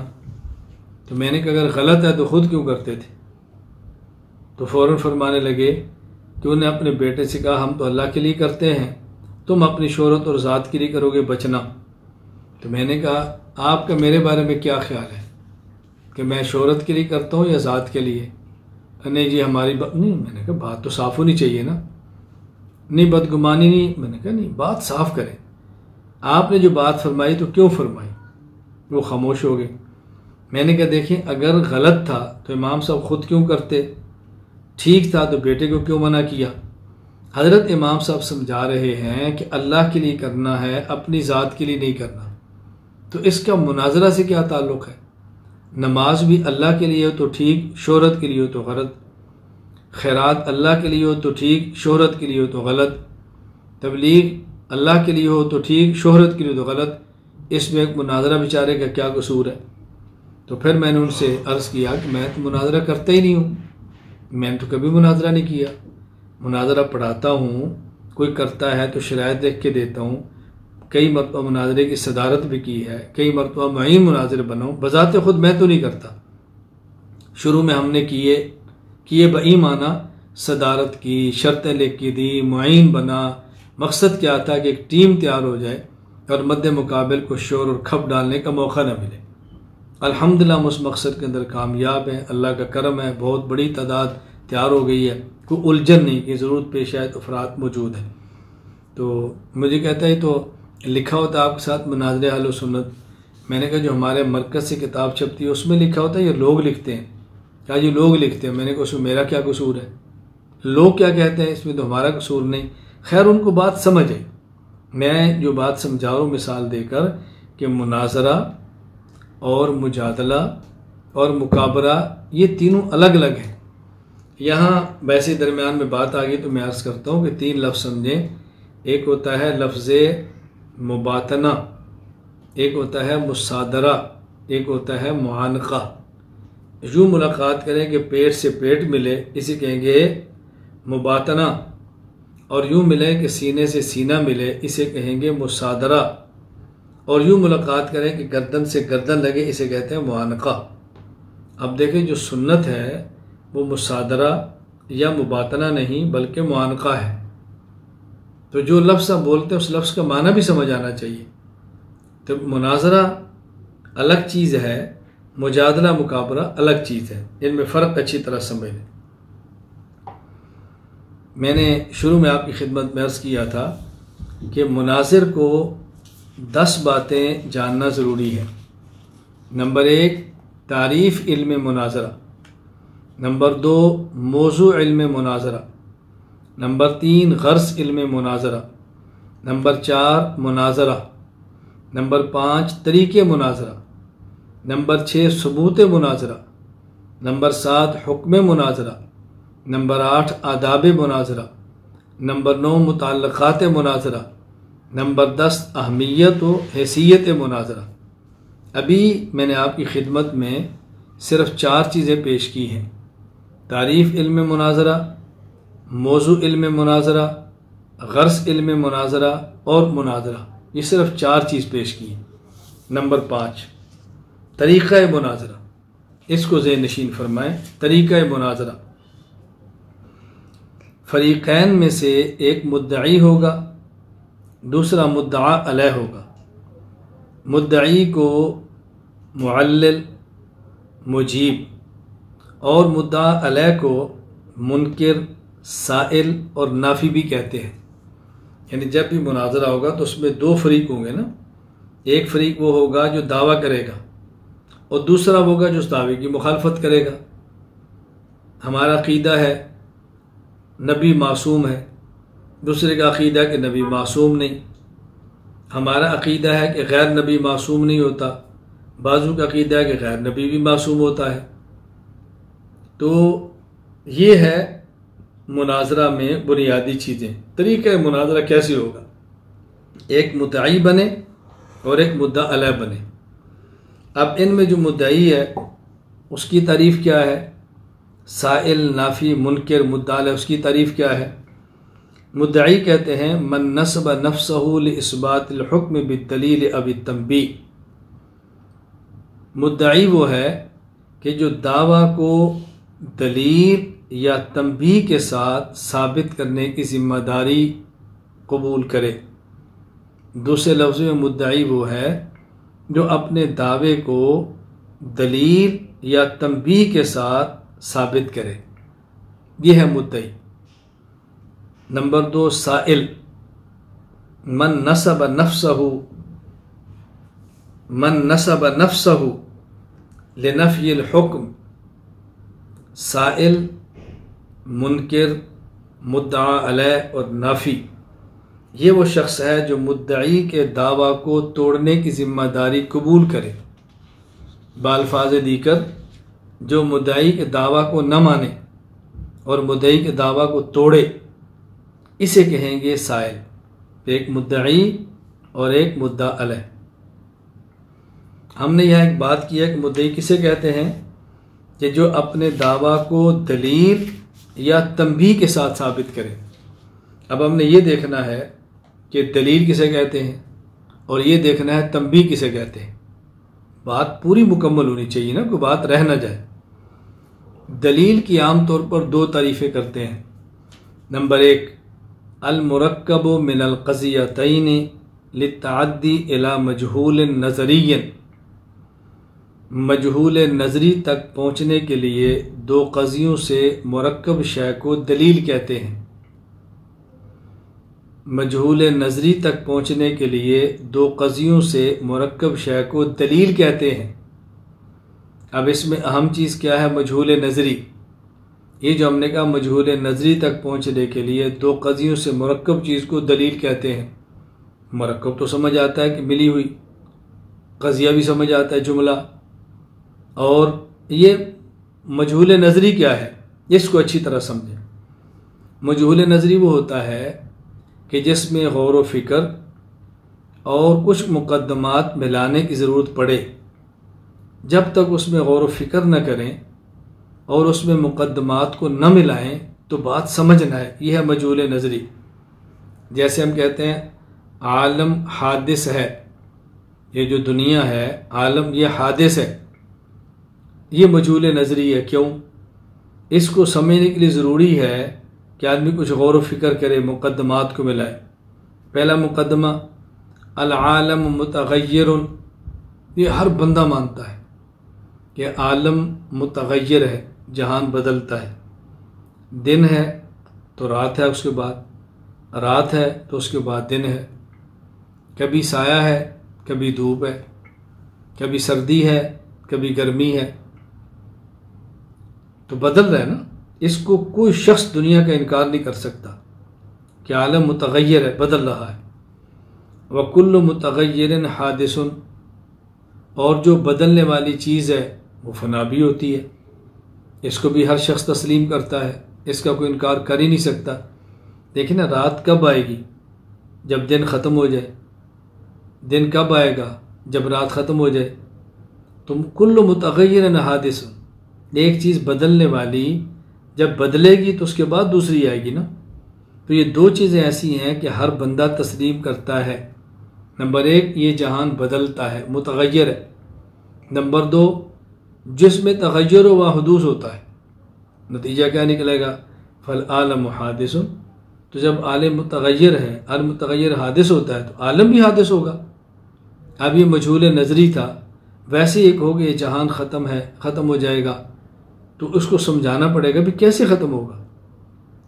A: तो मैंने कहा अगर गलत है तो ख़ुद क्यों करते थे? तो फ़ौरन फरमाने लगे कि उन्हें अपने बेटे से कहा हम तो अल्लाह के लिए करते हैं, तुम अपनी शोहरत और ज़ात के लिए करोगे बचना। तो मैंने कहा आपका मेरे बारे में क्या ख्याल है कि मैं शोहरत के लिए करता हूँ या ज़ात के लिए? नहीं जी हमारी बात नहीं। मैंने कहा बात तो साफ़ होनी चाहिए ना। नहीं बदगुमानी नहीं। मैंने कहा नहीं बात साफ़ करें, आपने जो बात फरमाई तो क्यों फरमाई? वो खामोश हो गए। मैंने कहा देखिए अगर गलत था तो इमाम साहब ख़ुद क्यों करते, ठीक था तो बेटे को क्यों मना किया? हज़रत इमाम साहब समझा रहे हैं कि अल्लाह के लिए करना है, अपनी ज़ात के लिए नहीं करना, तो इसका मुनाजरा से क्या ताल्लुक़ है? नमाज भी अल्लाह के लिए हो तो ठीक, शोहरत के लिए हो तो गलत। खैरात अल्लाह के लिए हो तो ठीक, शोहरत के लिए हो तो गलत। तबलीग अल्लाह के लिए हो तो ठीक, शोहरत के लिए हो तो गलत। इसमें एक मुनाजरा बेचारे का क्या कसूर है? तो फिर मैंने उनसे अर्ज़ किया कि मैं तो मुनाजरा करता ही नहीं हूँ, मैंने तो कभी मुनाजरा नहीं किया। मुनाजरा पढ़ाता हूँ, कोई करता है तो शरायत देख के देता हूँ, कई मरतबा मुनाजरे की सदारत भी की है, कई मरतबा मुईन मुनाजरे बनाऊँ, बज़ाते ख़ुद मैं तो नहीं करता। शुरू में हमने किए बईमाना सदारत की, शर्तें लिख के दी, मुईन बना, मकसद क्या था कि एक टीम तैयार हो जाए और मद्दे मुकाबिल को शोर और खप डालने का मौका न मिले। अल्हम्दुलिल्लाह हम उस मकसद के अंदर कामयाब हैं, अल्लाह का करम है, बहुत बड़ी तादाद तैयार हो गई है, कोई उलझन नहीं की ज़रूरत पेश आए तो अफराद मौजूद हैं। तो मुझे कहता है तो लिखा होता आपके साथ मुनाज़रे अहले सुन्नत। मैंने कहा जो हमारे मरकज़ से किताब छपती है उसमें लिखा होता है ये लोग लिखते हैं। क्या ये लोग लिखते हैं? मैंने कहा उसमें मेरा क्या कसूर है? लोग क्या कहते हैं इसमें तो हमारा कसूर नहीं। खैर उनको बात समझ आई। मैं जो बात समझा रहा हूँ मिसाल देकर कि मुनाजरा और मुजादला और मुकाबरा ये तीनों अलग अलग हैं। यहाँ वैसे दरमियान में बात आ गई तो मैं अर्ज़ करता हूँ कि तीन लफ्ज़ समझें। एक होता है लफ्ज़ मुबातना, एक होता है मुसादरा, एक होता है मुआनका। यूँ मुलाकात करें कि पेट से पेट मिले इसे कहेंगे मुबातना, और यूँ मिले कि सीने से सीना मिले इसे कहेंगे मुसादरा, और यूँ मुलाकात करें कि गर्दन से गर्दन लगे इसे कहते हैं मुआनका। अब देखें जो सुन्नत है वो मुसादरा या मुबातना नहीं बल्कि मुआनका है। तो जो लफ्ज़ आप बोलते हैं उस लफ्ज़ का माना भी समझ आना चाहिए। तो मुनाजरा अलग चीज़ है, मुजादला मुकाबरा अलग चीज़ है, इनमें फ़र्क अच्छी तरह समझ लें। मैंने शुरू में आपकी खिदमत में अर्ज़ किया था कि मुनाजिर को 10 बातें जानना ज़रूरी है। नंबर 1 तारीफ़ इल्म मुनाजरा, नंबर 2 मौज़ू इल्म मुनाजरा, नंबर 3 गर्स इल्म मुनाजरा, नंबर 4 मुनाजरा, नंबर 5 तरीक़े मुनाजरा, नंबर 6 सबूत मुनाजरा, नंबर 7 हुक्म मुनाजरा, नंबर 8 आदाब मुनाजरा, नंबर 9 मुताल्लक़ात मुनाजरा, नंबर 10 अहमियत व हैसियत मुनाजरा। अभी मैंने आपकी खिदमत में सिर्फ़ 4 चीज़ें पेश की हैं। तारीफ़ इल्म मुनाजरा, मौज़ू इल्म मुनाजरा, गर्स इल्म मुनाजरा और मुनाजरा, ये सिर्फ 4 चीज़ पेश की हैं। नंबर 5 तरीक़ा मुनाजरा, इसको ज़हन नशीन फरमाएँ। तरीक़ा मुनाजरा, फ़रीक़ैन में से एक मुद्दई होगा, दूसरा मुद्दआ अलैह होगा। मुद्दई को मुअल्लिल, मुजीब और मुद्दआ अलैह को मुनकिर, साइल और नाफी भी कहते हैं। यानी जब भी मुनाजरा होगा तो उसमें 2 फ़रीक होंगे ना। एक फ़रीक वो होगा जो दावा करेगा और दूसरा होगा जो उस दावे की मुखालफत करेगा। हमारा अक़ीदा है नबी मासूम है, दूसरे का अक़ीदा है कि नबी मासूम नहीं। हमारा अक़ीदा है कि गैर नबी मासूम नहीं होता, बाज़ू का अक़ीदा है कि गैर नबी भी मासूम होता है। तो ये है मुनाजरा में बुनियादी चीज़ें। तरीक़ा मुनाजरा कैसे होगा? एक मुद्दई बने और एक मुद्दा अलह बने। अब इनमें जो मुद्दई है उसकी तारीफ़ क्या है? साइल, नाफ़ी, मुनकर, मुद्दा अलह, उसकी तारीफ़ क्या है? मुद्दई कहते हैं मन नस्ब नफ्सहु लिइस्बातिल हुक्म बिद्दलील अव तंबीह। मुद्दई वो है कि जो दावा को दलील या तंबीह के साथ साबित करने की ज़िम्मेदारी कबूल करे। दूसरे लफ्ज़ में मुद्दई वो है जो अपने दावे को दलील या तंबीह के साथ साबित करे, ये है मुद्दई। नंबर 2 साइल, मन नसब नफ्सहु लिनफ़िल हुक्म। साइल, मुनकर, मुद्दा अलह और नाफ़ी, ये वो शख्स है जो मुद्दई के दावा को तोड़ने की ज़िम्मेदारी कबूल करे। बाल्फाज़ दीकर जो मुद्दई के दावा को न माने और मुद्दई के दावा को तोड़े, इसे कहेंगे साइल। एक मुद्दई और एक मुद्दा अलह। हमने यहाँ एक बात की है कि मुद्दई किसे कहते हैं? कि जो अपने दावा को दलील या तंबीह के साथ साबित करे। अब हमने ये देखना है कि दलील किसे कहते हैं और ये देखना है तंबीह किसे कहते हैं। बात पूरी मुकम्मल होनी चाहिए ना, कोई बात रह ना जाए। दलील की आम तौर पर 2 तारीफ़ें करते हैं। नंबर 1 अल मुरक्कबु मिनल क़ज़ियतैनि लित्तअद्दी इला मजहूल नज़रिय्यन। मजहूल नज़री तक पहुँचने के लिए 2 क़ज़ियों से मुरक्कब शय को दलील कहते हैं। मजहूल नज़री तक पहुँचने के लिए 2 क़ज़ियों से मुरक्कब शय को दलील कहते हैं। अब इसमें अहम चीज़ क्या है? मजहूल नज़री। ये जो हमने कहा मजहूल नज़री तक पहुँचने के लिए 2 क़ज़ियों से मुरक्कब चीज़ को दलील कहते हैं। मुरक्कब तो समझ आता है कि मिली हुई, क़ज़िया भी समझ आता है, जुमला। और ये मजहूल नज़री क्या है, इसको अच्छी तरह समझें। मजहूल नज़री वो होता है कि जिसमें गौर व फ़िक्र और कुछ मुक़द्दमात मिलाने की ज़रूरत पड़े। जब तक उसमें गौर व फ़िक्र न करें और उसमें मुक़द्दमात को न मिलाएं तो बात समझ न आए, यह है मजहूल नज़री। जैसे हम कहते हैं आलम हादिस है, ये जो दुनिया है आलम, ये हादिस है, ये मजहूल नज़री है। क्यों? इसको समझने के लिए ज़रूरी है कि आदमी कुछ गौर व फ़िक्र करे, मुक़द्दमात को मिलाए। पहला मुक़द्दमा अल आलम मुतग़य्यरुन, ये हर बंदा मानता है कि आलम मुतग़य्यर है, जहान बदलता है। दिन है तो रात है, उसके बाद रात है तो उसके बाद दिन है। कभी साया है, कभी धूप है, कभी सर्दी है, कभी गर्मी है, तो बदल रहा है ना। इसको कोई शख्स दुनिया का इनकार नहीं कर सकता कि आलम मुतग़य्यर है, बदल रहा है। व कुल्लु मुतग़य्यरिन हादिसुन, और जो बदलने वाली चीज़ है वो फ़ना भी होती है। इसको भी हर शख्स तस्लीम करता है, इसका कोई इनकार कर ही नहीं सकता। देखिए ना, रात कब आएगी? जब दिन ख़त्म हो जाए। दिन कब आएगा? जब रात ख़त्म हो जाए। तो कुल्लु मुतग़य्यरिन हादिसुन, एक चीज़ बदलने वाली जब बदलेगी तो उसके बाद दूसरी आएगी ना। तो ये 2 चीज़ें ऐसी हैं कि हर बंदा तस्लीम करता है। नंबर 1, ये जहान बदलता है, मुतग़य्यर है। नंबर 2, जिसमें तग़य्युर व हुदूस होता है। नतीजा क्या निकलेगा? फल आलम हादिसुन। तो जब आलम मुतग़य्यर है, अल मुतग़य्यर हादिस होता है, तो आलम भी हादिस होगा। अब ये मजहूल नज़री था, वैसे एक हो गया जहान ख़त्म है, ख़त्म हो जाएगा, तो उसको समझाना पड़ेगा भी कैसे ख़त्म होगा।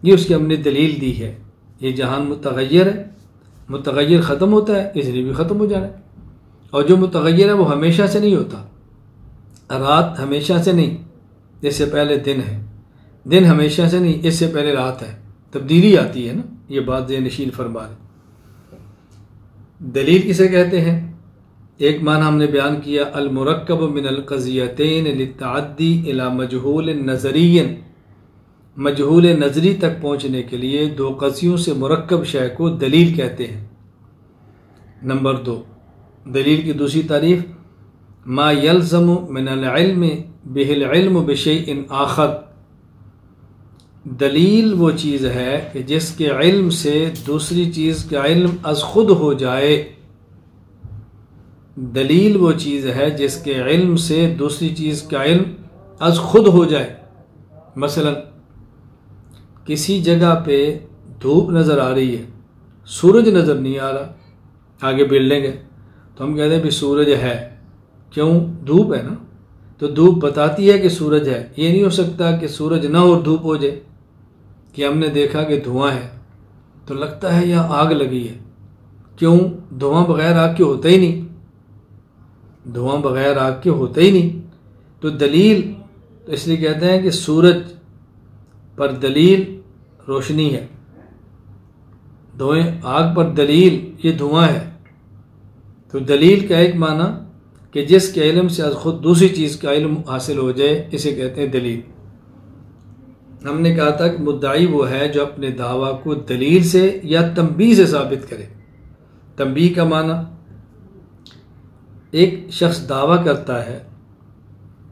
A: ये उसकी हमने दलील दी है। ये जहान मुतग़य्यर है, मुतग़य्यर ख़त्म होता है, इसलिए भी ख़त्म हो जाना है। और जो मुतग़य्यर है वो हमेशा से नहीं होता। रात हमेशा से नहीं, इससे पहले दिन है। दिन हमेशा से नहीं, इससे पहले रात है। तब्दीली आती है ना, ये बात ज़हन-नशीन फरमा लें। दलील किसे कहते हैं? एक माना हमने बयान किया, अल मुरक्कब मिनल क़ज़ियतैन लित्तअद्दी इला मजहूल नज़रियन, मजहूल नज़री तक पहुँचने के लिए दो क़ज़ियों से मुरक्कब शय को दलील कहते हैं। नंबर 2, दलील की दूसरी तारीफ़, मा यल्ज़मु मिनल इल्म बिहिल इल्म बिशैइन आखर, दलील वो चीज़ है कि जिसके इल्म से दूसरी चीज़ का इल्म अज़ खुद हो जाए। दलील वो चीज़ है जिसके इल्म से दूसरी चीज़ का इल्म अज़ खुद हो जाए। मसलन किसी जगह पे धूप नज़र आ रही है, सूरज नज़र नहीं आ रहा, आगे बिल्डिंग है, तो हम कहते हैं भी सूरज है। क्यों? धूप है ना, तो धूप बताती है कि सूरज है। ये नहीं हो सकता कि सूरज ना और धूप हो जाए, कि हमने देखा कि धुआं है तो लगता है यहाँ आग लगी है। क्यों? धुआं बग़ैर आग के होता ही नहीं, धुआं बग़ैर आग के होता ही नहीं। तो दलील तो इसलिए कहते हैं कि सूरज पर दलील रोशनी है, धुएं आग पर दलील ये धुआं है। तो दलील का एक माना कि जिसके इल्म से आज खुद दूसरी चीज़ का इल्म हासिल हो जाए, इसे कहते हैं दलील। हमने कहा था कि मुद्दाई वो है जो अपने दावा को दलील से या तंबीह से साबित करे। तंबीह का माना, एक शख्स दावा करता है,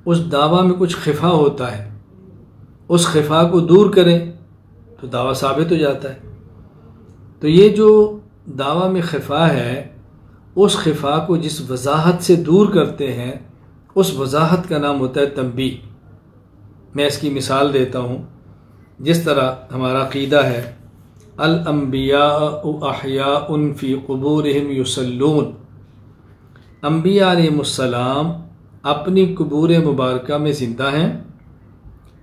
A: उस दावा में कुछ खिफा होता है, उस खिफा को दूर करें तो दावा साबित हो जाता है। तो ये जो दावा में खिफा है, उस खिफा को जिस वजाहत से दूर करते हैं, उस वजाहत का नाम होता है तंबीह। मैं इसकी मिसाल देता हूँ। जिस तरह हमारा अक़ीदा है, अल अंबियाउ अहयाउन फ़ी क़ुबूरिहिम युसल्लून, अंबिया अलैहिमुस्सलाम अपनी कुबूर मुबारका में ज़िंदा हैं,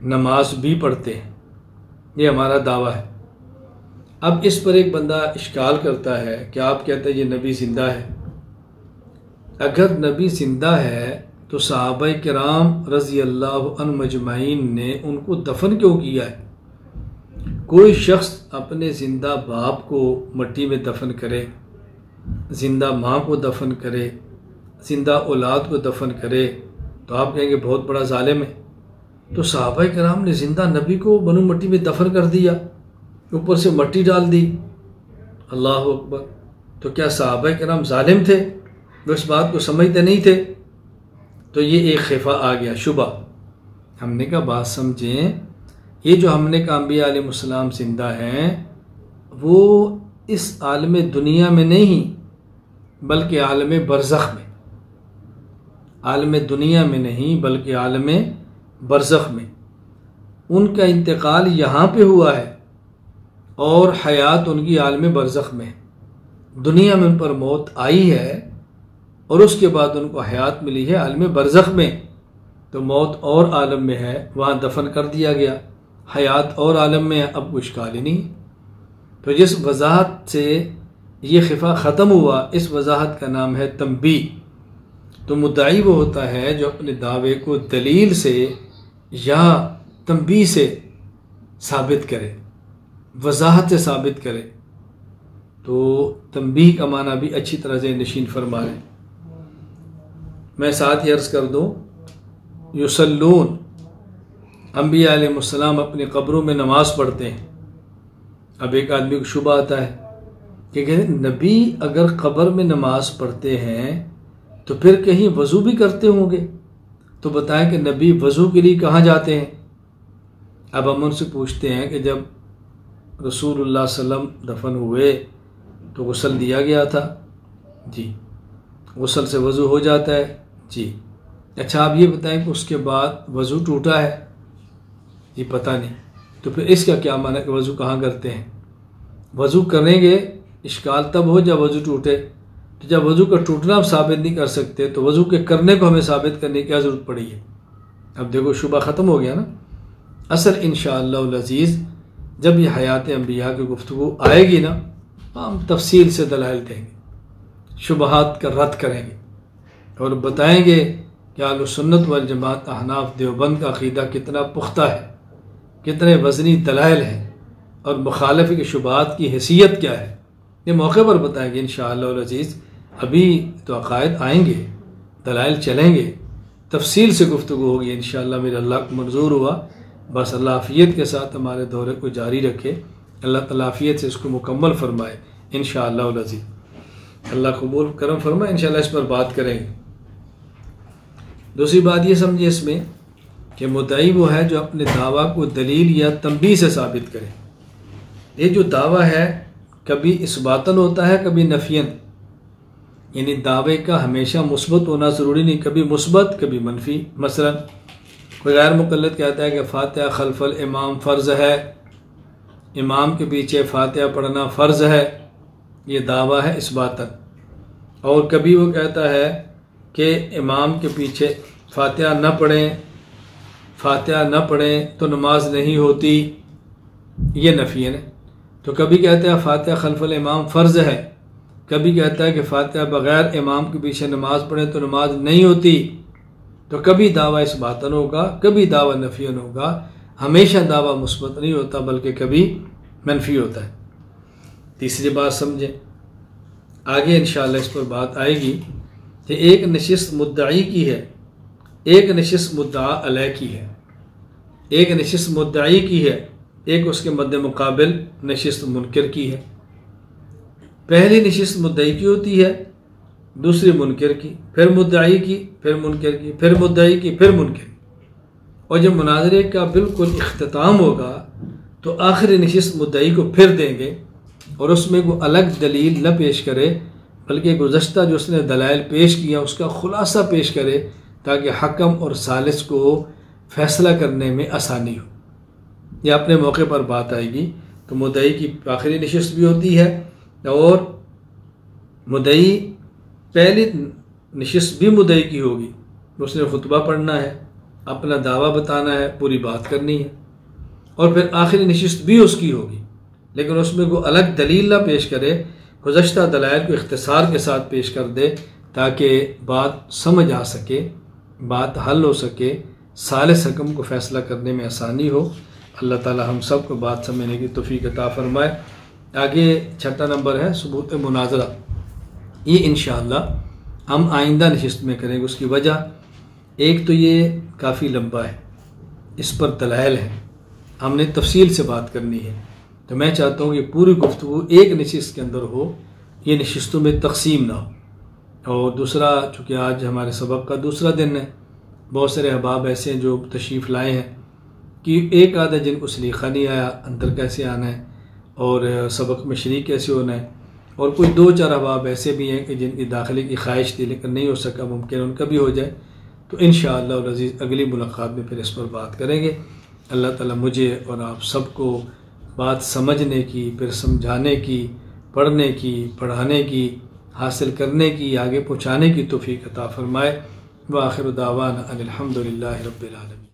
A: नमाज भी पढ़ते हैं। ये हमारा दावा है। अब इस पर एक बंदा इश्काल करता है कि आप कहते हैं ये नबी ज़िंदा है। अगर नबी ज़िंदा है तो सहाबा किराम रज़ी अल्लाह अन्हुम अजमईन ने उनको दफन क्यों किया है? कोई शख्स अपने ज़िंदा बाप को मट्टी में दफन करे, ज़िंदा माँ को दफन करे, ज़िंदा औलाद को दफन करे, तो आप कहेंगे बहुत बड़ा ज़ालिम है। तो सहाबा किराम ने ज़िंदा नबी को बनु मट्टी में दफन कर दिया, ऊपर से मट्टी डाल दी। अल्लाह अकबर। तो क्या सहाबा किराम ज़ालिम थे? वो इस बात को समझते नहीं थे? तो ये एक खिफा आ गया, शुबा। हमने कहा बात समझें, ये जो हमने कहा अंबिया अलैहिमुस्सलाम ज़िंदा हैं, वो इस आलम दुनिया में नहीं बल्कि आलम बरज़ख में, आलम दुनिया में नहीं बल्कि आलम बरज़ख में उनका इंतकाल यहाँ पे हुआ है और हयात उनकी आलम बरज़ख में। दुनिया में उन पर मौत आई है और उसके बाद उनको हयात मिली है आलम बरज़ख में। तो मौत और आलम में है, वहाँ दफन कर दिया गया, हयात और आलम में है, अब कुछ काल ही नहीं। तो जिस वजाहत से ये खिफा ख़त्म हुआ, इस वजाहत का नाम है तंबीह। तो मुद्दाई वो होता है जो अपने दावे को दलील से या तंबीह से साबित करे, वजाहत से साबित करे। तो तंबीह का माना भी अच्छी तरह से नशीन फरमा लें। मैं साथ ही अर्ज़ कर दूँ, युसल्लून, अंबिया अलैहिमुस्सलाम अपनी कब्रों में नमाज़ पढ़ते हैं। अब एक आदमी को शुबा आता है कि नबी अगर कब्र में नमाज़ पढ़ते हैं तो फिर कहीं वज़ू भी करते होंगे, तो बताएं कि नबी वज़ू के लिए कहाँ जाते हैं? अब हम उनसे पूछते हैं कि जब रसूलुल्लाह सल्लल्लाहु अलैहि वसल्लम दफन हुए तो गुस्ल दिया गया था। जी। गुस्ल से वज़ू हो जाता है। जी। अच्छा, आप ये बताएं कि उसके बाद वज़ू टूटा है? ये पता नहीं। तो फिर इसका क्या माना कि वज़ू कहाँ करते हैं? वज़ू करेंगे, इश्काल तब हो जब वज़ू टूटे। तो जब वज़ू का टूटना आप साबित नहीं कर सकते तो वज़ू के करने को हमें साबित करने की क्या ज़रूरत पड़ी है? अब देखो शुबा ख़त्म हो गया ना। असल इंशाअल्लाह अज़ीज़ जब ये हयात अंबिया की गुफ्तगू आएगी ना, हम तफसील से दलाइल देंगे, शुबहात का रद्द करेंगे और बताएंगे कि अहले सुन्नत वल जमात अहनाफ देवबंद का अक़ीदा कितना पुख्ता है, कितने वज़नी दलाइल हैं और मुखालफी के शुबात की हैसियत क्या है, ये मौके पर बताएंगे इंशाअल्लाह अज़ीज़। अभी तो अक़ायद आएंगे, दलाइल चलेंगे, तफसील से गुफ्तगू होगी इंशाअल्लाह। मेरा अल्लाह को मंजूर हुआ, बस अल्लाह आफ़ियत के साथ हमारे दौरे को जारी रखे, अल्लाह ताला आफ़ियत से इसको मुकम्मल फरमाए इंशाअल्लाह अज़ीज़। अल्लाह कबूल करम फरमाए। इंशाअल्लाह इस पर बात करेंगे। दूसरी बात ये समझिए इसमें कि मुद्दई वो है जो अपने दावा को दलील या तंबीह से साबित करे। ये जो दावा है कभी इस्बातन होता है, कभी नफ़ियन, यानी दावे का हमेशा मुस्बत होना ज़रूरी नहीं, कभी मुस्बत कभी मनफी। मसलन कोई गैर मुक़ल्लिद कहता है कि फ़ातिहा खल्फ़ल इमाम फ़र्ज़ है, इमाम के पीछे फ़ातिहा पढ़ना फ़र्ज़ है, ये दावा है इस्बातन। और कभी वो कहता है कि इमाम के पीछे फ़ातिहा न पढ़ें तो नमाज नहीं होती, ये नफ़ियन है। तो कभी कहता है फ़ातिहा खल्फ़ल इमाम फ़र्ज़ है, कभी कहता है कि फ़ातिहा बग़ैर इमाम के पीछे नमाज पढ़े तो नमाज नहीं होती। तो कभी दावा इस्बातन होगा, कभी दावा नफ़ियन होगा, हमेशा दावा मुस्बत नहीं होता बल्कि कभी मनफी होता है। तीसरी बात समझें, आगे इंशाअल्लाह इस पर बात आएगी कि एक नशिस्त मुद्दई की है, एक नशिस्त मुद्दा अलैह की है। एक नशिस्त मुद्दई की है, एक उसके मद्दे मुकाबिल नशिस्त मुनकर की है। पहली नशिस्त मुद्दई की होती है, दूसरी मुनकर की, फिर मुद्दई की, फिर मुनकर की, फिर मुद्दई की, फिर मुनकर की। और जब मुनाजरे का बिल्कुल इख्तिताम होगा तो आखिरी नशिस्त मुद्दई को फिर देंगे और उसमें वो अलग दलील न पेश करे बल्कि गुज़श्ता जो उसने दलाइल पेश किया उसका खुलासा पेश करे, ताकि हकम और सालिस को फ़ैसला करने में आसानी हो। यह अपने मौके पर बात आएगी। तो मुद्दई की आखिरी नशिस्त भी होती है और मुद्दई पहली नशिस्त भी मुद्दई की होगी, उसने खुतबा पढ़ना है, अपना दावा बताना है, पूरी बात करनी है। और फिर आखिरी नशिस्त भी उसकी होगी, लेकिन उसमें वो अलग दलील ना पेश करे, गुज़श्ता दलाइल को इख्तिसार के साथ पेश कर दे ताकि बात समझ आ सके, बात हल हो सके, सालिस हकम को फ़ैसला करने में आसानी हो। अल्लाह ताला हम सब को बात समझने की तौफीक अता फरमाए। आगे छठा नंबर है सबूत मुनाजरा। ये इंशाअल्लाह हम आइंदा नशिस्त में करेंगे। उसकी वजह एक तो ये काफ़ी लंबा है, इस पर दलाइल है, हमने तफसील से बात करनी है। तो मैं चाहता हूँ कि पूरी गुफ्तगू एक नशिस्त के अंदर हो, ये नशिस्तों में तकसीम ना हो। और दूसरा, चूँकि आज हमारे सबक का दूसरा दिन है, बहुत सारे अहबाब ऐसे हैं जो तशरीफ़ लाए हैं कि एक आधा जिनको सलीक़ा नहीं आया अंदर कैसे आना है और सबक में शरीक कैसे होना है, और कोई दो चार अहबाब ऐसे भी हैं कि जिनकी दाखिले की ख्वाहिश थी लेकिन नहीं हो सका, मुमकिन उनका भी हो जाए। तो इंशाअल्लाह अज़ीज़ अगली मुलाकात में फिर इस पर बात करेंगे। अल्लाह ताला मुझे और आप सबको बात समझने की, फिर समझाने की, पढ़ने की, पढ़ाने की, हासिल करने की, आगे पहुँचाने की तौफीक अता फ़रमाए। व आखिर दावाना अनिल हम्दुलिल्लाहि रब्बिल आलमीन।